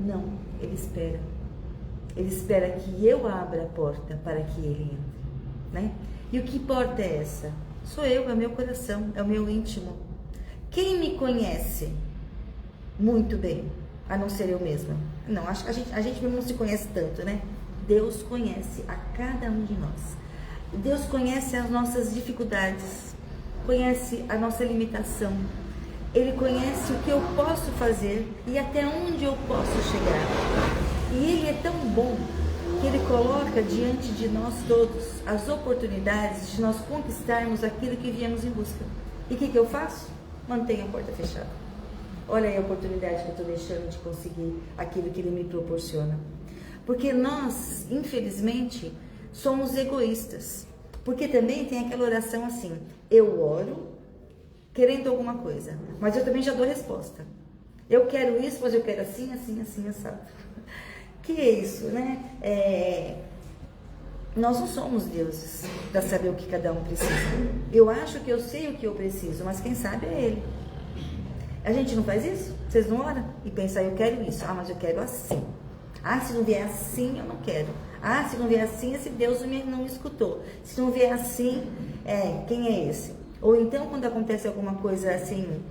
Não, Ele espera. Ele espera que eu abra a porta para que Ele entre, né? E o que porta é essa? Sou eu, é o meu coração, é o meu íntimo. Quem me conhece muito bem, a não ser eu mesma? Não, a gente não se conhece tanto, né? Deus conhece a cada um de nós. Deus conhece as nossas dificuldades, conhece a nossa limitação. Ele conhece o que eu posso fazer e até onde eu posso chegar. E Ele é tão bom que Ele coloca diante de nós todos as oportunidades de nós conquistarmos aquilo que viemos em busca. E o que eu faço? Mantenho a porta fechada. Olha aí a oportunidade que eu estou deixando de conseguir aquilo que Ele me proporciona. Porque nós, infelizmente, somos egoístas. Porque também tem aquela oração assim, eu oro querendo alguma coisa, mas eu também já dou resposta. Eu quero isso, mas eu quero assim, assim, assim, assado. Que é isso, né? Nós não somos deuses para saber o que cada um precisa. Eu acho que eu sei o que eu preciso, mas quem sabe é Ele. A gente não faz isso? Vocês não oram? E pensam, eu quero isso. Ah, mas eu quero assim. Ah, se não vier assim, eu não quero. Ah, se não vier assim, esse Deus não me escutou. Se não vier assim, quem é esse? Ou então, quando acontece alguma coisa assim,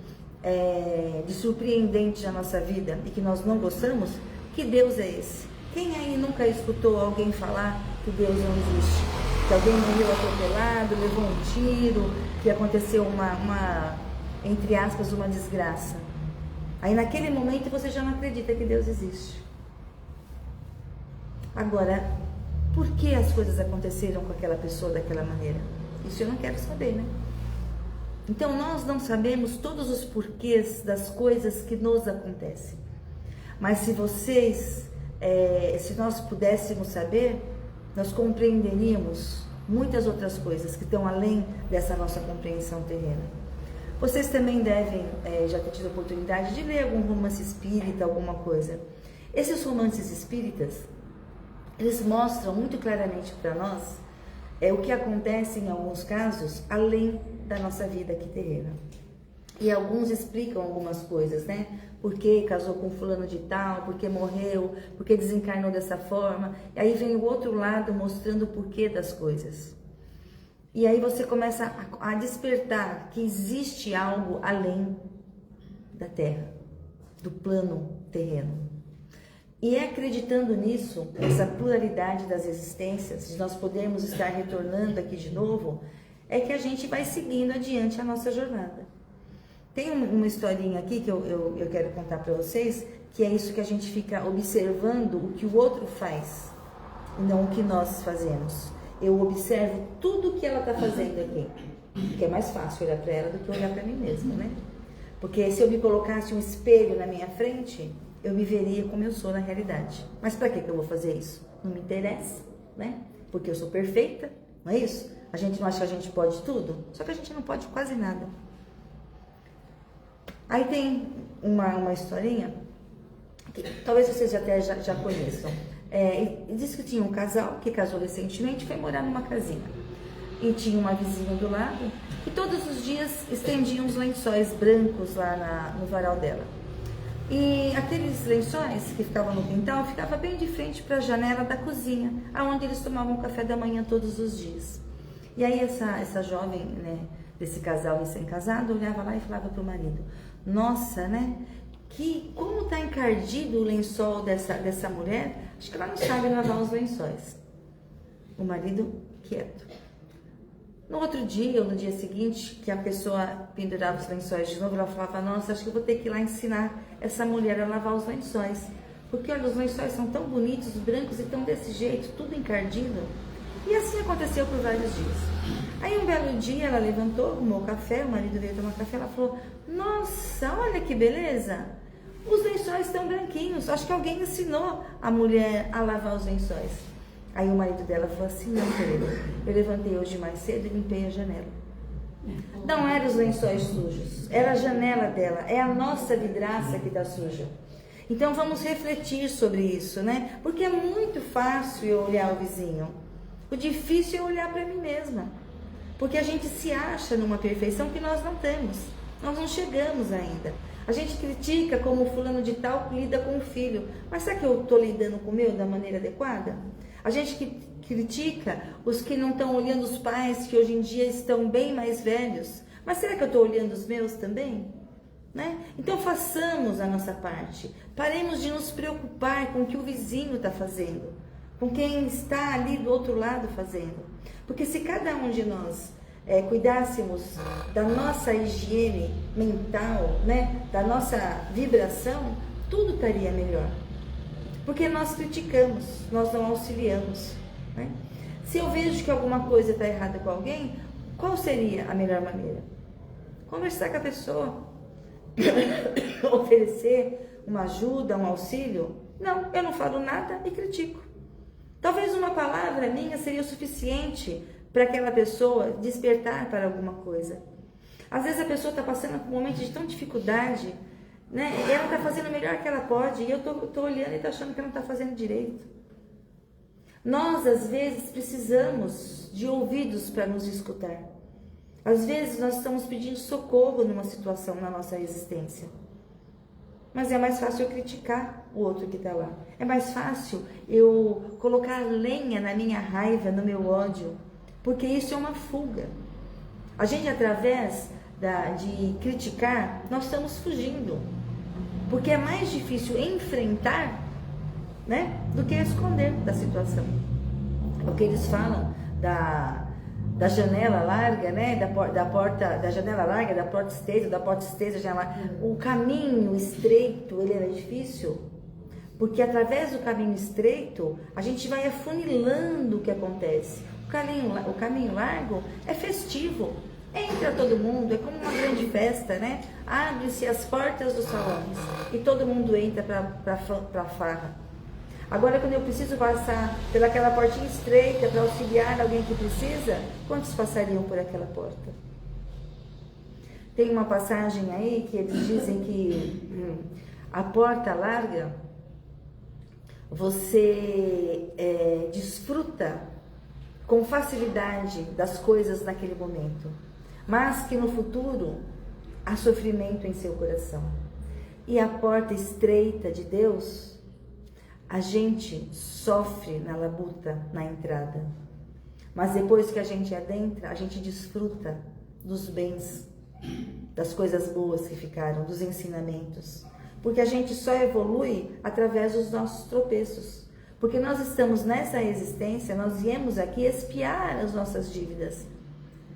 de surpreendente na nossa vida e que nós não gostamos, que Deus é esse? Quem aí nunca escutou alguém falar que Deus não existe? Que alguém morreu atropelado, levou um tiro, que aconteceu entre aspas, uma desgraça. Aí naquele momento você já não acredita que Deus existe. Agora, por que as coisas aconteceram com aquela pessoa daquela maneira? Isso eu não quero saber, né? Então, nós não sabemos todos os porquês das coisas que nos acontecem. Mas se nós pudéssemos saber, nós compreenderíamos muitas outras coisas que estão além dessa nossa compreensão terrena. Vocês também devem já ter tido a oportunidade de ler algum romance espírita, alguma coisa. Esses romances espíritas, eles mostram muito claramente para nós o que acontece em alguns casos além da nossa vida aqui terrena. E alguns explicam algumas coisas, né? Por que casou com fulano de tal, por que morreu, por que desencarnou dessa forma. E aí vem o outro lado mostrando o porquê das coisas. E aí você começa a despertar que existe algo além da Terra, do plano terreno. E é acreditando nisso, essa pluralidade das existências, de nós podermos estar retornando aqui de novo, é que a gente vai seguindo adiante a nossa jornada. Tem uma historinha aqui que eu quero contar para vocês, que é isso que a gente fica observando o que o outro faz, e não o que nós fazemos. Eu observo tudo o que ela está fazendo aqui, porque é mais fácil olhar para ela do que olhar para mim mesma, né? Porque se eu me colocasse um espelho na minha frente, eu me veria como eu sou na realidade. Mas para que eu vou fazer isso? Não me interessa, né? Porque eu sou perfeita, não é isso? A gente não acha que a gente pode tudo, só que a gente não pode quase nada. Aí tem uma historinha, que talvez vocês até já conheçam. Diz que tinha um casal que casou recentemente e foi morar numa casinha. E tinha uma vizinha do lado que todos os dias estendia uns lençóis brancos lá no varal dela. E aqueles lençóis que ficavam no quintal ficavam bem de frente para a janela da cozinha, aonde eles tomavam café da manhã todos os dias. E aí essa jovem, né, desse casal recém-casado, olhava lá e falava para o marido: nossa, né? Como está encardido o lençol dessa mulher? Acho que ela não sabe lavar os lençóis. O marido quieto. No outro dia, ou no dia seguinte, que a pessoa pendurava os lençóis de novo, ela falava: nossa, acho que eu vou ter que ir lá ensinar essa mulher a lavar os lençóis. Porque, olha, os lençóis são tão bonitos, brancos, e tão desse jeito, tudo encardido. E assim aconteceu por vários dias. Aí um belo dia ela levantou, arrumou café, o marido veio tomar café, ela falou: nossa, olha que beleza, os lençóis estão branquinhos, acho que alguém ensinou a mulher a lavar os lençóis. Aí o marido dela falou assim: não, querido, eu levantei hoje mais cedo e limpei a janela. Não eram os lençóis sujos, era a janela dela, é a nossa vidraça que está suja. Então vamos refletir sobre isso, né? Porque é muito fácil eu olhar o vizinho. O difícil é olhar para mim mesma, porque a gente se acha numa perfeição que nós não temos, nós não chegamos ainda. A gente critica como o fulano de tal lida com o filho, mas será que eu estou lidando com o meu da maneira adequada? A gente critica os que não estão olhando os pais, que hoje em dia estão bem mais velhos, mas será que eu estou olhando os meus também? Né? Então façamos a nossa parte, paremos de nos preocupar com o que o vizinho está fazendo, com quem está ali do outro lado fazendo. Porque se cada um de nós cuidássemos da nossa higiene mental, né, da nossa vibração, tudo estaria melhor. Porque nós criticamos, nós não auxiliamos. Né? Se eu vejo que alguma coisa está errada com alguém, qual seria a melhor maneira? Conversar com a pessoa, oferecer uma ajuda, um auxílio. Não, eu não falo nada e critico. Talvez uma palavra minha seria o suficiente para aquela pessoa despertar para alguma coisa. Às vezes a pessoa está passando por um momento de tão dificuldade, né? Ela está fazendo o melhor que ela pode e eu estou olhando e estou achando que ela não está fazendo direito. Nós, às vezes, precisamos de ouvidos para nos escutar. Às vezes nós estamos pedindo socorro numa situação na nossa existência. Mas é mais fácil eu criticar o outro que está lá. É mais fácil eu colocar lenha na minha raiva, no meu ódio, porque isso é uma fuga. A gente, através de criticar, nós estamos fugindo. Porque é mais difícil enfrentar, né, do que esconder da situação. O que eles falam da janela larga, né, da janela larga, da porta estreita, janela. O caminho estreito, ele é difícil, porque através do caminho estreito, a gente vai afunilando o que acontece. O caminho largo é festivo, entra todo mundo, é como uma grande festa, né? Abre-se as portas dos salões e todo mundo entra para a farra. Agora, quando eu preciso passar pelaquela portinha estreita para auxiliar alguém que precisa, quantos passariam por aquela porta? Tem uma passagem aí que eles dizem que a porta larga, você desfruta com facilidade das coisas naquele momento, mas que no futuro há sofrimento em seu coração. E a porta estreita de Deus, a gente sofre na labuta, na entrada. Mas depois que a gente adentra, a gente desfruta dos bens, das coisas boas que ficaram, dos ensinamentos. Porque a gente só evolui através dos nossos tropeços. Porque nós estamos nessa existência, nós viemos aqui espiar as nossas dívidas.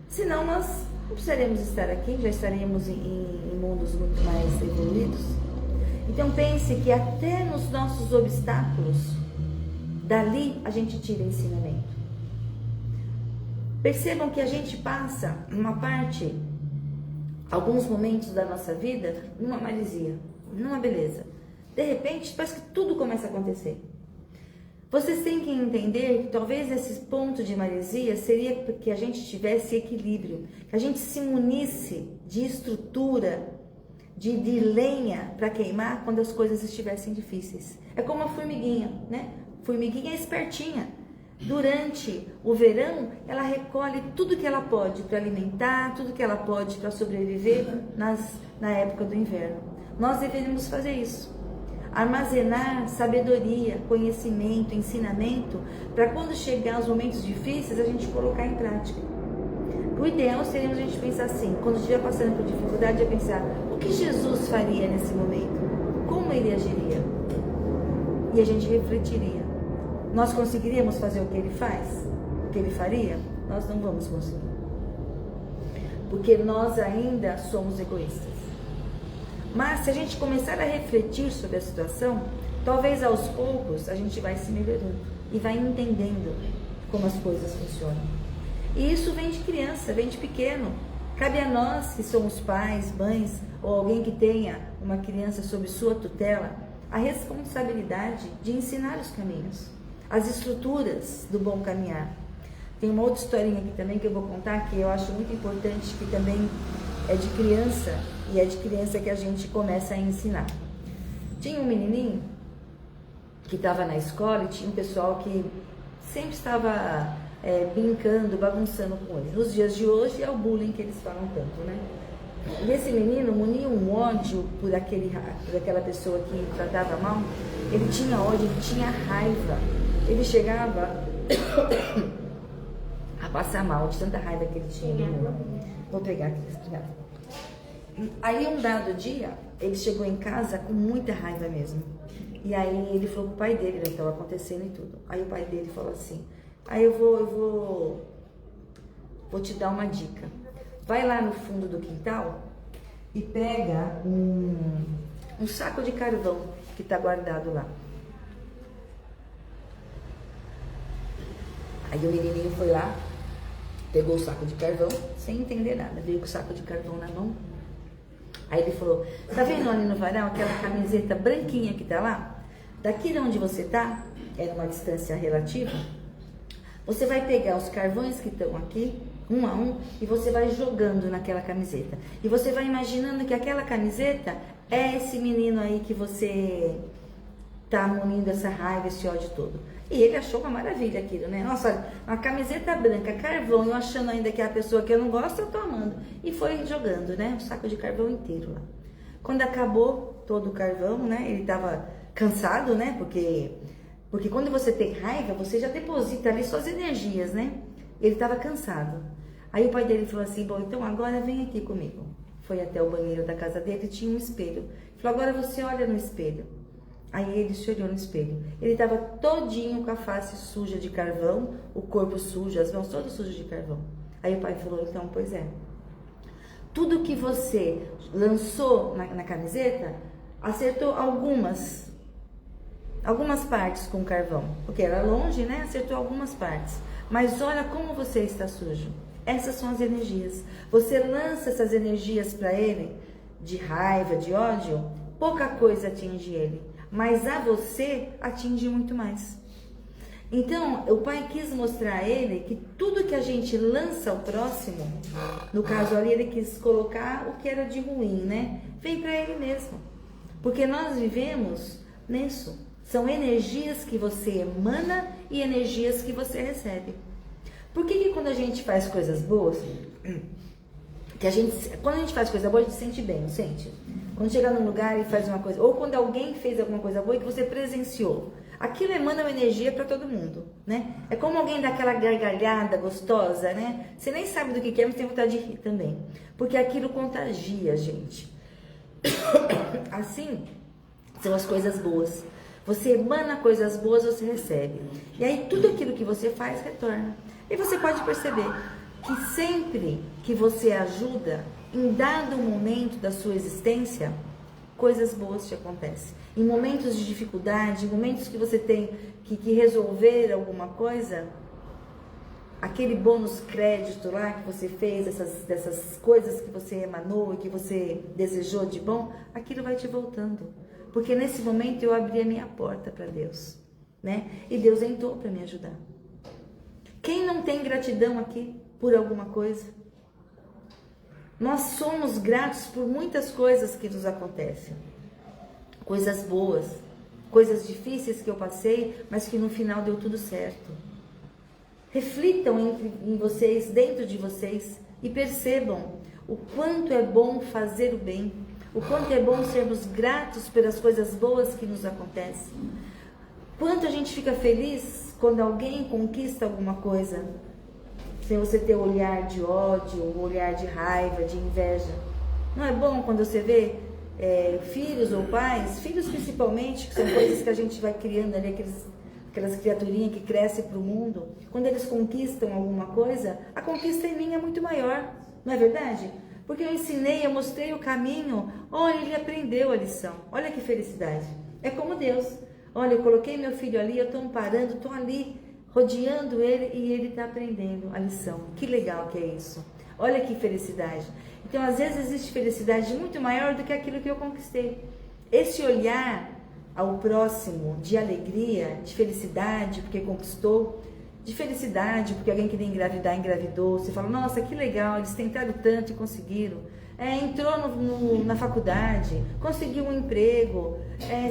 Senão nós não precisaríamos estar aqui, já estaríamos em mundos muito mais evoluídos. Então pense que até nos nossos obstáculos, dali a gente tira ensinamento. Percebam que a gente passa uma parte, alguns momentos da nossa vida, numa maresia, numa beleza. De repente, parece que tudo começa a acontecer. Vocês têm que entender que talvez esse ponto de maresia seria que a gente tivesse equilíbrio, que a gente se munisse de estrutura, de lenha para queimar quando as coisas estivessem difíceis. É como a formiguinha, né? Formiguinha é espertinha. Durante o verão, ela recolhe tudo que ela pode para alimentar, tudo que ela pode para sobreviver na época do inverno. Nós deveríamos fazer isso. Armazenar sabedoria, conhecimento, ensinamento, para quando chegar os momentos difíceis, a gente colocar em prática. O ideal seria a gente pensar assim, quando estiver passando por dificuldade, é pensar, o que Jesus faria nesse momento? Como ele agiria? E a gente refletiria. Nós conseguiríamos fazer o que ele faz? O que ele faria? Nós não vamos conseguir. Porque nós ainda somos egoístas. Mas se a gente começar a refletir sobre a situação, talvez aos poucos a gente vai se melhorando e vai entendendo como as coisas funcionam. E isso vem de criança, vem de pequeno. Cabe a nós que somos pais, mães ou alguém que tenha uma criança sob sua tutela, a responsabilidade de ensinar os caminhos, as estruturas do bom caminhar. Tem uma outra historinha aqui também que eu vou contar, que eu acho muito importante, que também é de criança, e é de criança que a gente começa a ensinar. Tinha um menininho que estava na escola e tinha um pessoal que sempre estava brincando, bagunçando com ele. Nos dias de hoje é o bullying que eles falam tanto, né? E esse menino munia um ódio por aquela pessoa que tratava mal. Ele tinha ódio, ele tinha raiva. Ele chegava a passar mal de tanta raiva que ele tinha. Vou pegar aqui. Aí um dado dia, ele chegou em casa com muita raiva mesmo. E aí ele falou pro pai dele, né, o que estava acontecendo e tudo. Aí o pai dele falou assim, aí eu vou te dar uma dica. Vai lá no fundo do quintal e pega um saco de carvão que está guardado lá. Aí o menininho foi lá, pegou o saco de carvão, sem entender nada, veio com o saco de carvão na mão. Aí ele falou, tá vendo ali no varal aquela camiseta branquinha que tá lá? Daqui de onde você tá, era uma distância relativa, você vai pegar os carvões que estão aqui, um a um, e você vai jogando naquela camiseta. E você vai imaginando que aquela camiseta é esse menino aí que você tá munindo essa raiva, esse ódio todo. E ele achou uma maravilha aquilo, né? Nossa, olha, uma camiseta branca, carvão, eu achando ainda que é a pessoa que eu não gosto, eu tô amando. E foi jogando, né? Um saco de carvão inteiro lá. Quando acabou todo o carvão, né? Ele tava cansado, né? Porque quando você tem raiva, você já deposita ali suas energias, né? Ele tava cansado. Aí o pai dele falou assim, bom, então agora vem aqui comigo. Foi até o banheiro da casa dele, tinha um espelho. Falou, agora você olha no espelho. Aí ele se olhou no espelho. Ele estava todinho com a face suja de carvão, o corpo sujo, as mãos todas sujas de carvão. Aí o pai falou, então, pois é. Tudo que você lançou na camiseta, acertou algumas partes com carvão. Porque era longe, né? Acertou algumas partes. Mas olha como você está sujo. Essas são as energias. Você lança essas energias para ele, de raiva, de ódio, pouca coisa atinge ele. mas a você atinge muito mais. Então, o Pai quis mostrar a ele que tudo que a gente lança ao próximo, no caso ali ele quis colocar o que era de ruim, né? Vem para ele mesmo. Porque nós vivemos nisso. São energias que você emana e energias que você recebe. Por que quando a gente faz coisas boas, quando a gente faz coisa boa, a gente se sente bem, não sente? Quando chega num lugar e faz uma coisa, ou quando alguém fez alguma coisa boa e que você presenciou, aquilo emana uma energia para todo mundo, né? É como alguém dá aquela gargalhada gostosa, né? Você nem sabe do que é, mas tem vontade de rir também. Porque aquilo contagia a gente. Assim são as coisas boas. Você emana coisas boas, você recebe. E aí tudo aquilo que você faz, retorna. E você pode perceber que sempre que você ajuda, em dado momento da sua existência, coisas boas te acontecem. Em momentos de dificuldade, em momentos que você tem que resolver alguma coisa, aquele bônus crédito lá que você fez, dessas coisas que você emanou e que você desejou de bom, aquilo vai te voltando. Porque nesse momento eu abri a minha porta para Deus, né? E Deus entrou para me ajudar. Quem não tem gratidão aqui por alguma coisa? Nós somos gratos por muitas coisas que nos acontecem. Coisas boas, coisas difíceis que eu passei, mas que no final deu tudo certo. Reflitam em vocês, dentro de vocês, e percebam o quanto é bom fazer o bem, o quanto é bom sermos gratos pelas coisas boas que nos acontecem. Quanto a gente fica feliz quando alguém conquista alguma coisa, sem você ter olhar de ódio, olhar de raiva, de inveja. Não é bom quando você vê filhos ou pais, filhos principalmente, que são coisas que a gente vai criando ali, aquelas criaturinhas que crescem para o mundo, quando eles conquistam alguma coisa, a conquista em mim é muito maior, não é verdade? Porque eu ensinei, eu mostrei o caminho, olha, ele aprendeu a lição, olha que felicidade. É como Deus, olha, eu coloquei meu filho ali, eu estou amparando, estou ali, rodeando ele e ele está aprendendo a lição. Que legal que é isso, olha que felicidade. Então, às vezes, existe felicidade muito maior do que aquilo que eu conquistei. Esse olhar ao próximo de alegria, de felicidade, porque conquistou, de felicidade, porque alguém queria engravidar, engravidou. Você fala, nossa, que legal, eles tentaram tanto e conseguiram. Entrou na faculdade, conseguiu um emprego,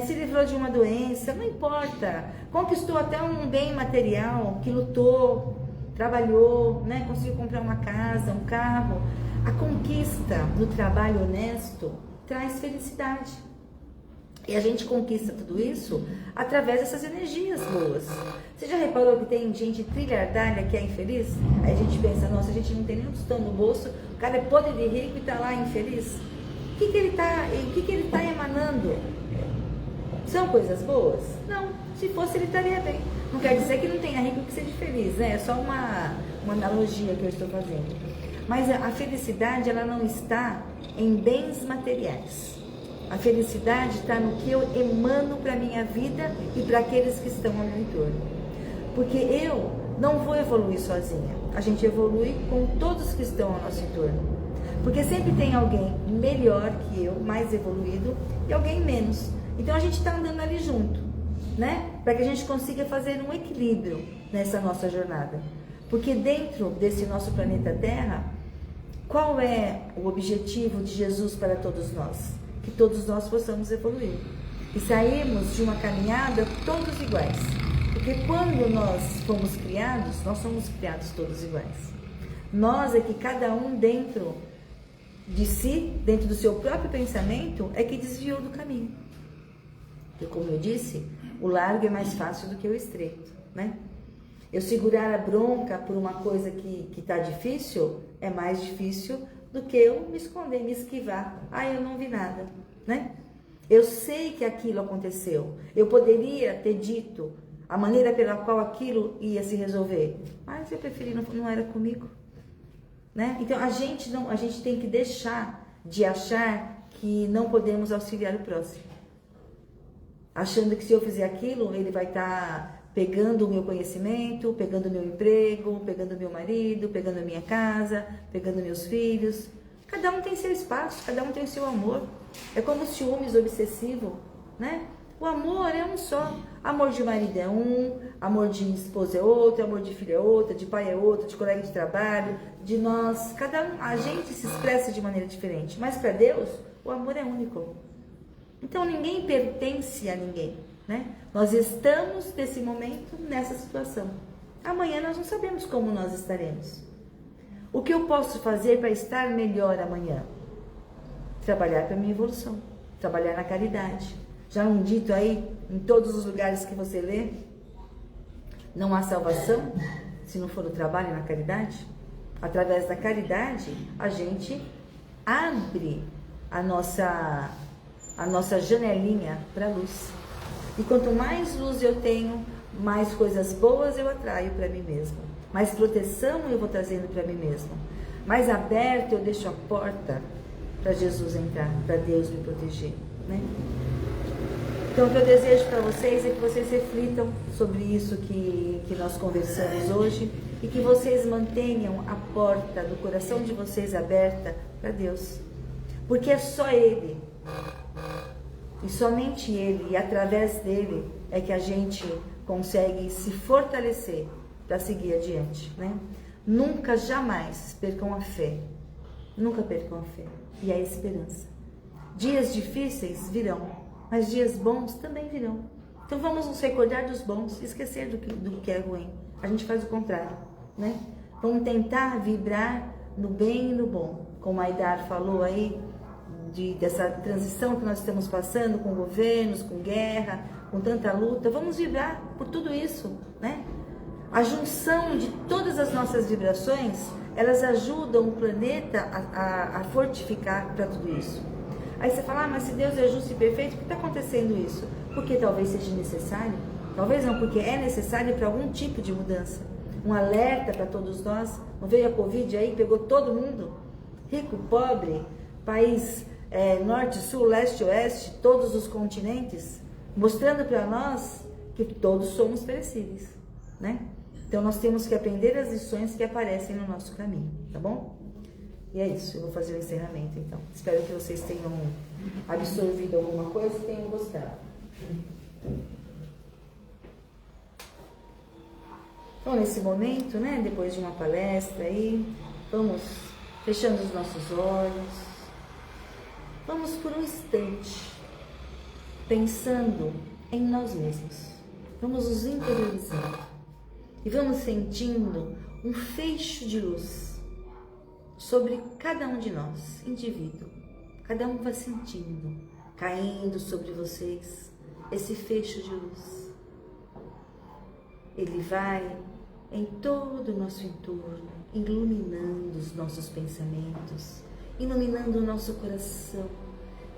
se livrou de uma doença, não importa. Conquistou até um bem material, que lutou, trabalhou, né? Conseguiu comprar uma casa, um carro. A conquista do trabalho honesto traz felicidade. E a gente conquista tudo isso através dessas energias boas. Você já reparou que tem gente trilhardária que é infeliz? Aí a gente pensa, nossa, a gente não tem nenhum tostão no bolso, o cara é podre de rico e está lá infeliz. O que ele tá emanando? São coisas boas? Não. Se fosse, ele estaria bem. Não quer dizer que não tenha rico que seja feliz, né? É só uma analogia que eu estou fazendo. Mas a felicidade, ela não está em bens materiais. A felicidade está no que eu emano para a minha vida e para aqueles que estão ao meu entorno. Porque eu não vou evoluir sozinha. A gente evolui com todos que estão ao nosso entorno. Porque sempre tem alguém melhor que eu, mais evoluído, e alguém menos. Então a gente está andando ali junto, né? Para que a gente consiga fazer um equilíbrio nessa nossa jornada. Porque dentro desse nosso planeta Terra, qual é o objetivo de Jesus para todos nós? Que todos nós possamos evoluir e sairmos de uma caminhada todos iguais. Porque quando nós fomos criados, nós somos criados todos iguais. Nós é que cada um dentro de si, dentro do seu próprio pensamento, é que desviou do caminho. Porque, como eu disse, o largo é mais fácil do que o estreito, né? Eu segurar a bronca por uma coisa que está difícil é mais difícil do que eu me esconder, me esquivar. Eu não vi nada, né? Eu sei que aquilo aconteceu. Eu poderia ter dito a maneira pela qual aquilo ia se resolver, mas eu preferi, não era comigo, né? Então a gente tem que deixar de achar que não podemos auxiliar o próximo, achando que se eu fizer aquilo, ele vai estar pegando o meu conhecimento, pegando o meu emprego, pegando o meu marido, pegando a minha casa, pegando meus filhos. Cada um tem seu espaço, cada um tem o seu amor. É como o ciúmes obsessivo, né? O amor é um só. Amor de marido é um, amor de esposa é outro, amor de filho é outro, de pai é outro, de colega de trabalho, de nós. A gente se expressa de maneira diferente. Mas para Deus, o amor é único. Então ninguém pertence a ninguém, né? Nós estamos nesse momento, nessa situação. Amanhã nós não sabemos como nós estaremos. O que eu posso fazer para estar melhor amanhã? Trabalhar para a minha evolução, trabalhar na caridade. Já não dito aí, em todos os lugares que você lê, não há salvação se não for o trabalho na caridade. Através da caridade, a gente abre a nossa janelinha para a luz. E quanto mais luz eu tenho, mais coisas boas eu atraio para mim mesma. Mais proteção eu vou trazendo para mim mesma. Mais aberta eu deixo a porta para Jesus entrar, para Deus me proteger, né? Então, o que eu desejo para vocês é que vocês reflitam sobre isso que nós conversamos hoje e que vocês mantenham a porta do coração de vocês aberta para Deus. Porque é só Ele, e somente Ele, e através dele, é que a gente consegue se fortalecer para seguir adiante, né? Nunca, jamais percam a fé. Nunca percam a fé e a esperança. Dias difíceis virão, mas dias bons também virão. Então vamos nos recordar dos bons e esquecer do que é ruim. A gente faz o contrário, né? Vamos tentar vibrar no bem e no bom. Como a Aidar falou aí, dessa transição que nós estamos passando com governos, com guerra, com tanta luta. Vamos vibrar por tudo isso, né? A junção de todas as nossas vibrações, elas ajudam o planeta a fortificar para tudo isso. Aí você fala, mas se Deus é justo e perfeito, por que está acontecendo isso? Porque talvez seja necessário, talvez não, porque é necessário para algum tipo de mudança. Um alerta para todos nós. Não veio a Covid aí, pegou todo mundo, rico, pobre, país norte, sul, leste, oeste, todos os continentes, mostrando para nós que todos somos perecíveis, né? Então nós temos que aprender as lições que aparecem no nosso caminho, tá bom? E é isso, eu vou fazer o encerramento então. Espero que vocês tenham absorvido alguma coisa e tenham gostado. Então, nesse momento, né, depois de uma palestra aí, vamos fechando os nossos olhos. Vamos por um instante pensando em nós mesmos. Vamos nos interiorizando e vamos sentindo um feixe de luz sobre cada um de nós, indivíduo. Cada um vai sentindo, caindo sobre vocês, esse feixe de luz. Ele vai em todo o nosso entorno, iluminando os nossos pensamentos, iluminando o nosso coração,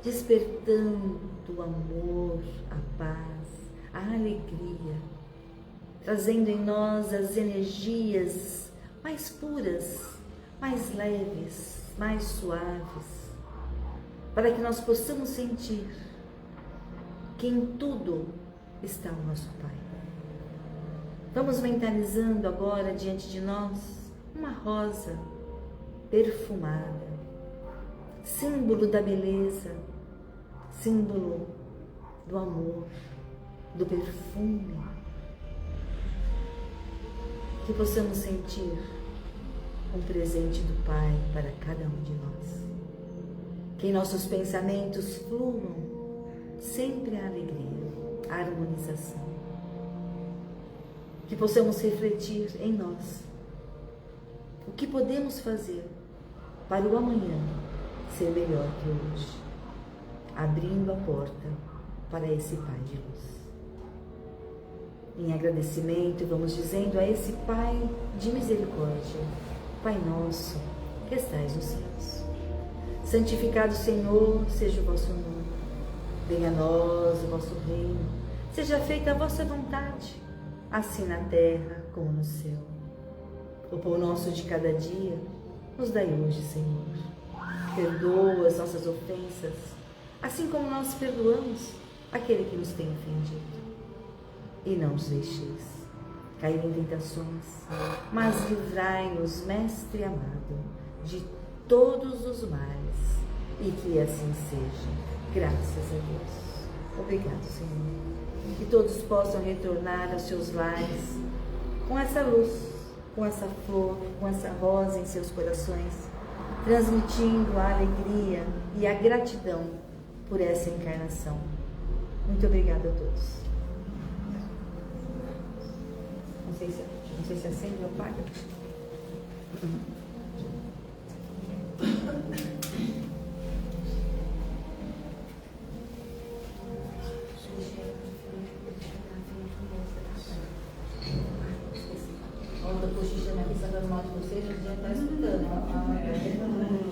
despertando o amor, a paz, a alegria, trazendo em nós as energias mais puras, mais leves, mais suaves, para que nós possamos sentir que em tudo está o nosso Pai. Vamos mentalizando agora diante de nós uma rosa perfumada, símbolo da beleza, símbolo do amor, do perfume. Que possamos sentir um presente do Pai para cada um de nós. Que em nossos pensamentos fluam sempre a alegria, a harmonização. Que possamos refletir em nós o que podemos fazer para o amanhã ser melhor que hoje, abrindo a porta para esse Pai de luz. Em agradecimento, vamos dizendo a esse Pai de misericórdia: Pai nosso, que estais nos céus, santificado, Senhor, seja o vosso nome. Venha a nós o vosso reino. Seja feita a vossa vontade, assim na terra como no céu. O pão nosso de cada dia nos dai hoje, Senhor. Perdoa as nossas ofensas, assim como nós perdoamos aquele que nos tem ofendido. E não nos deixeis cair em tentações, mas livrai-nos, Mestre amado, de todos os males, e que assim seja, graças a Deus. Obrigado, Senhor. Que todos possam retornar aos seus lares com essa luz, com essa flor, com essa rosa em seus corações, transmitindo a alegria e a gratidão por essa encarnação. Muito obrigada a todos. Não sei se acende ou apaga. Quando eu cochichando aqui, sabendo mal de vocês, a gente já está escutando.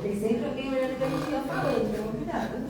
Tem sempre alguém olhando que a gente está falando, então cuidado.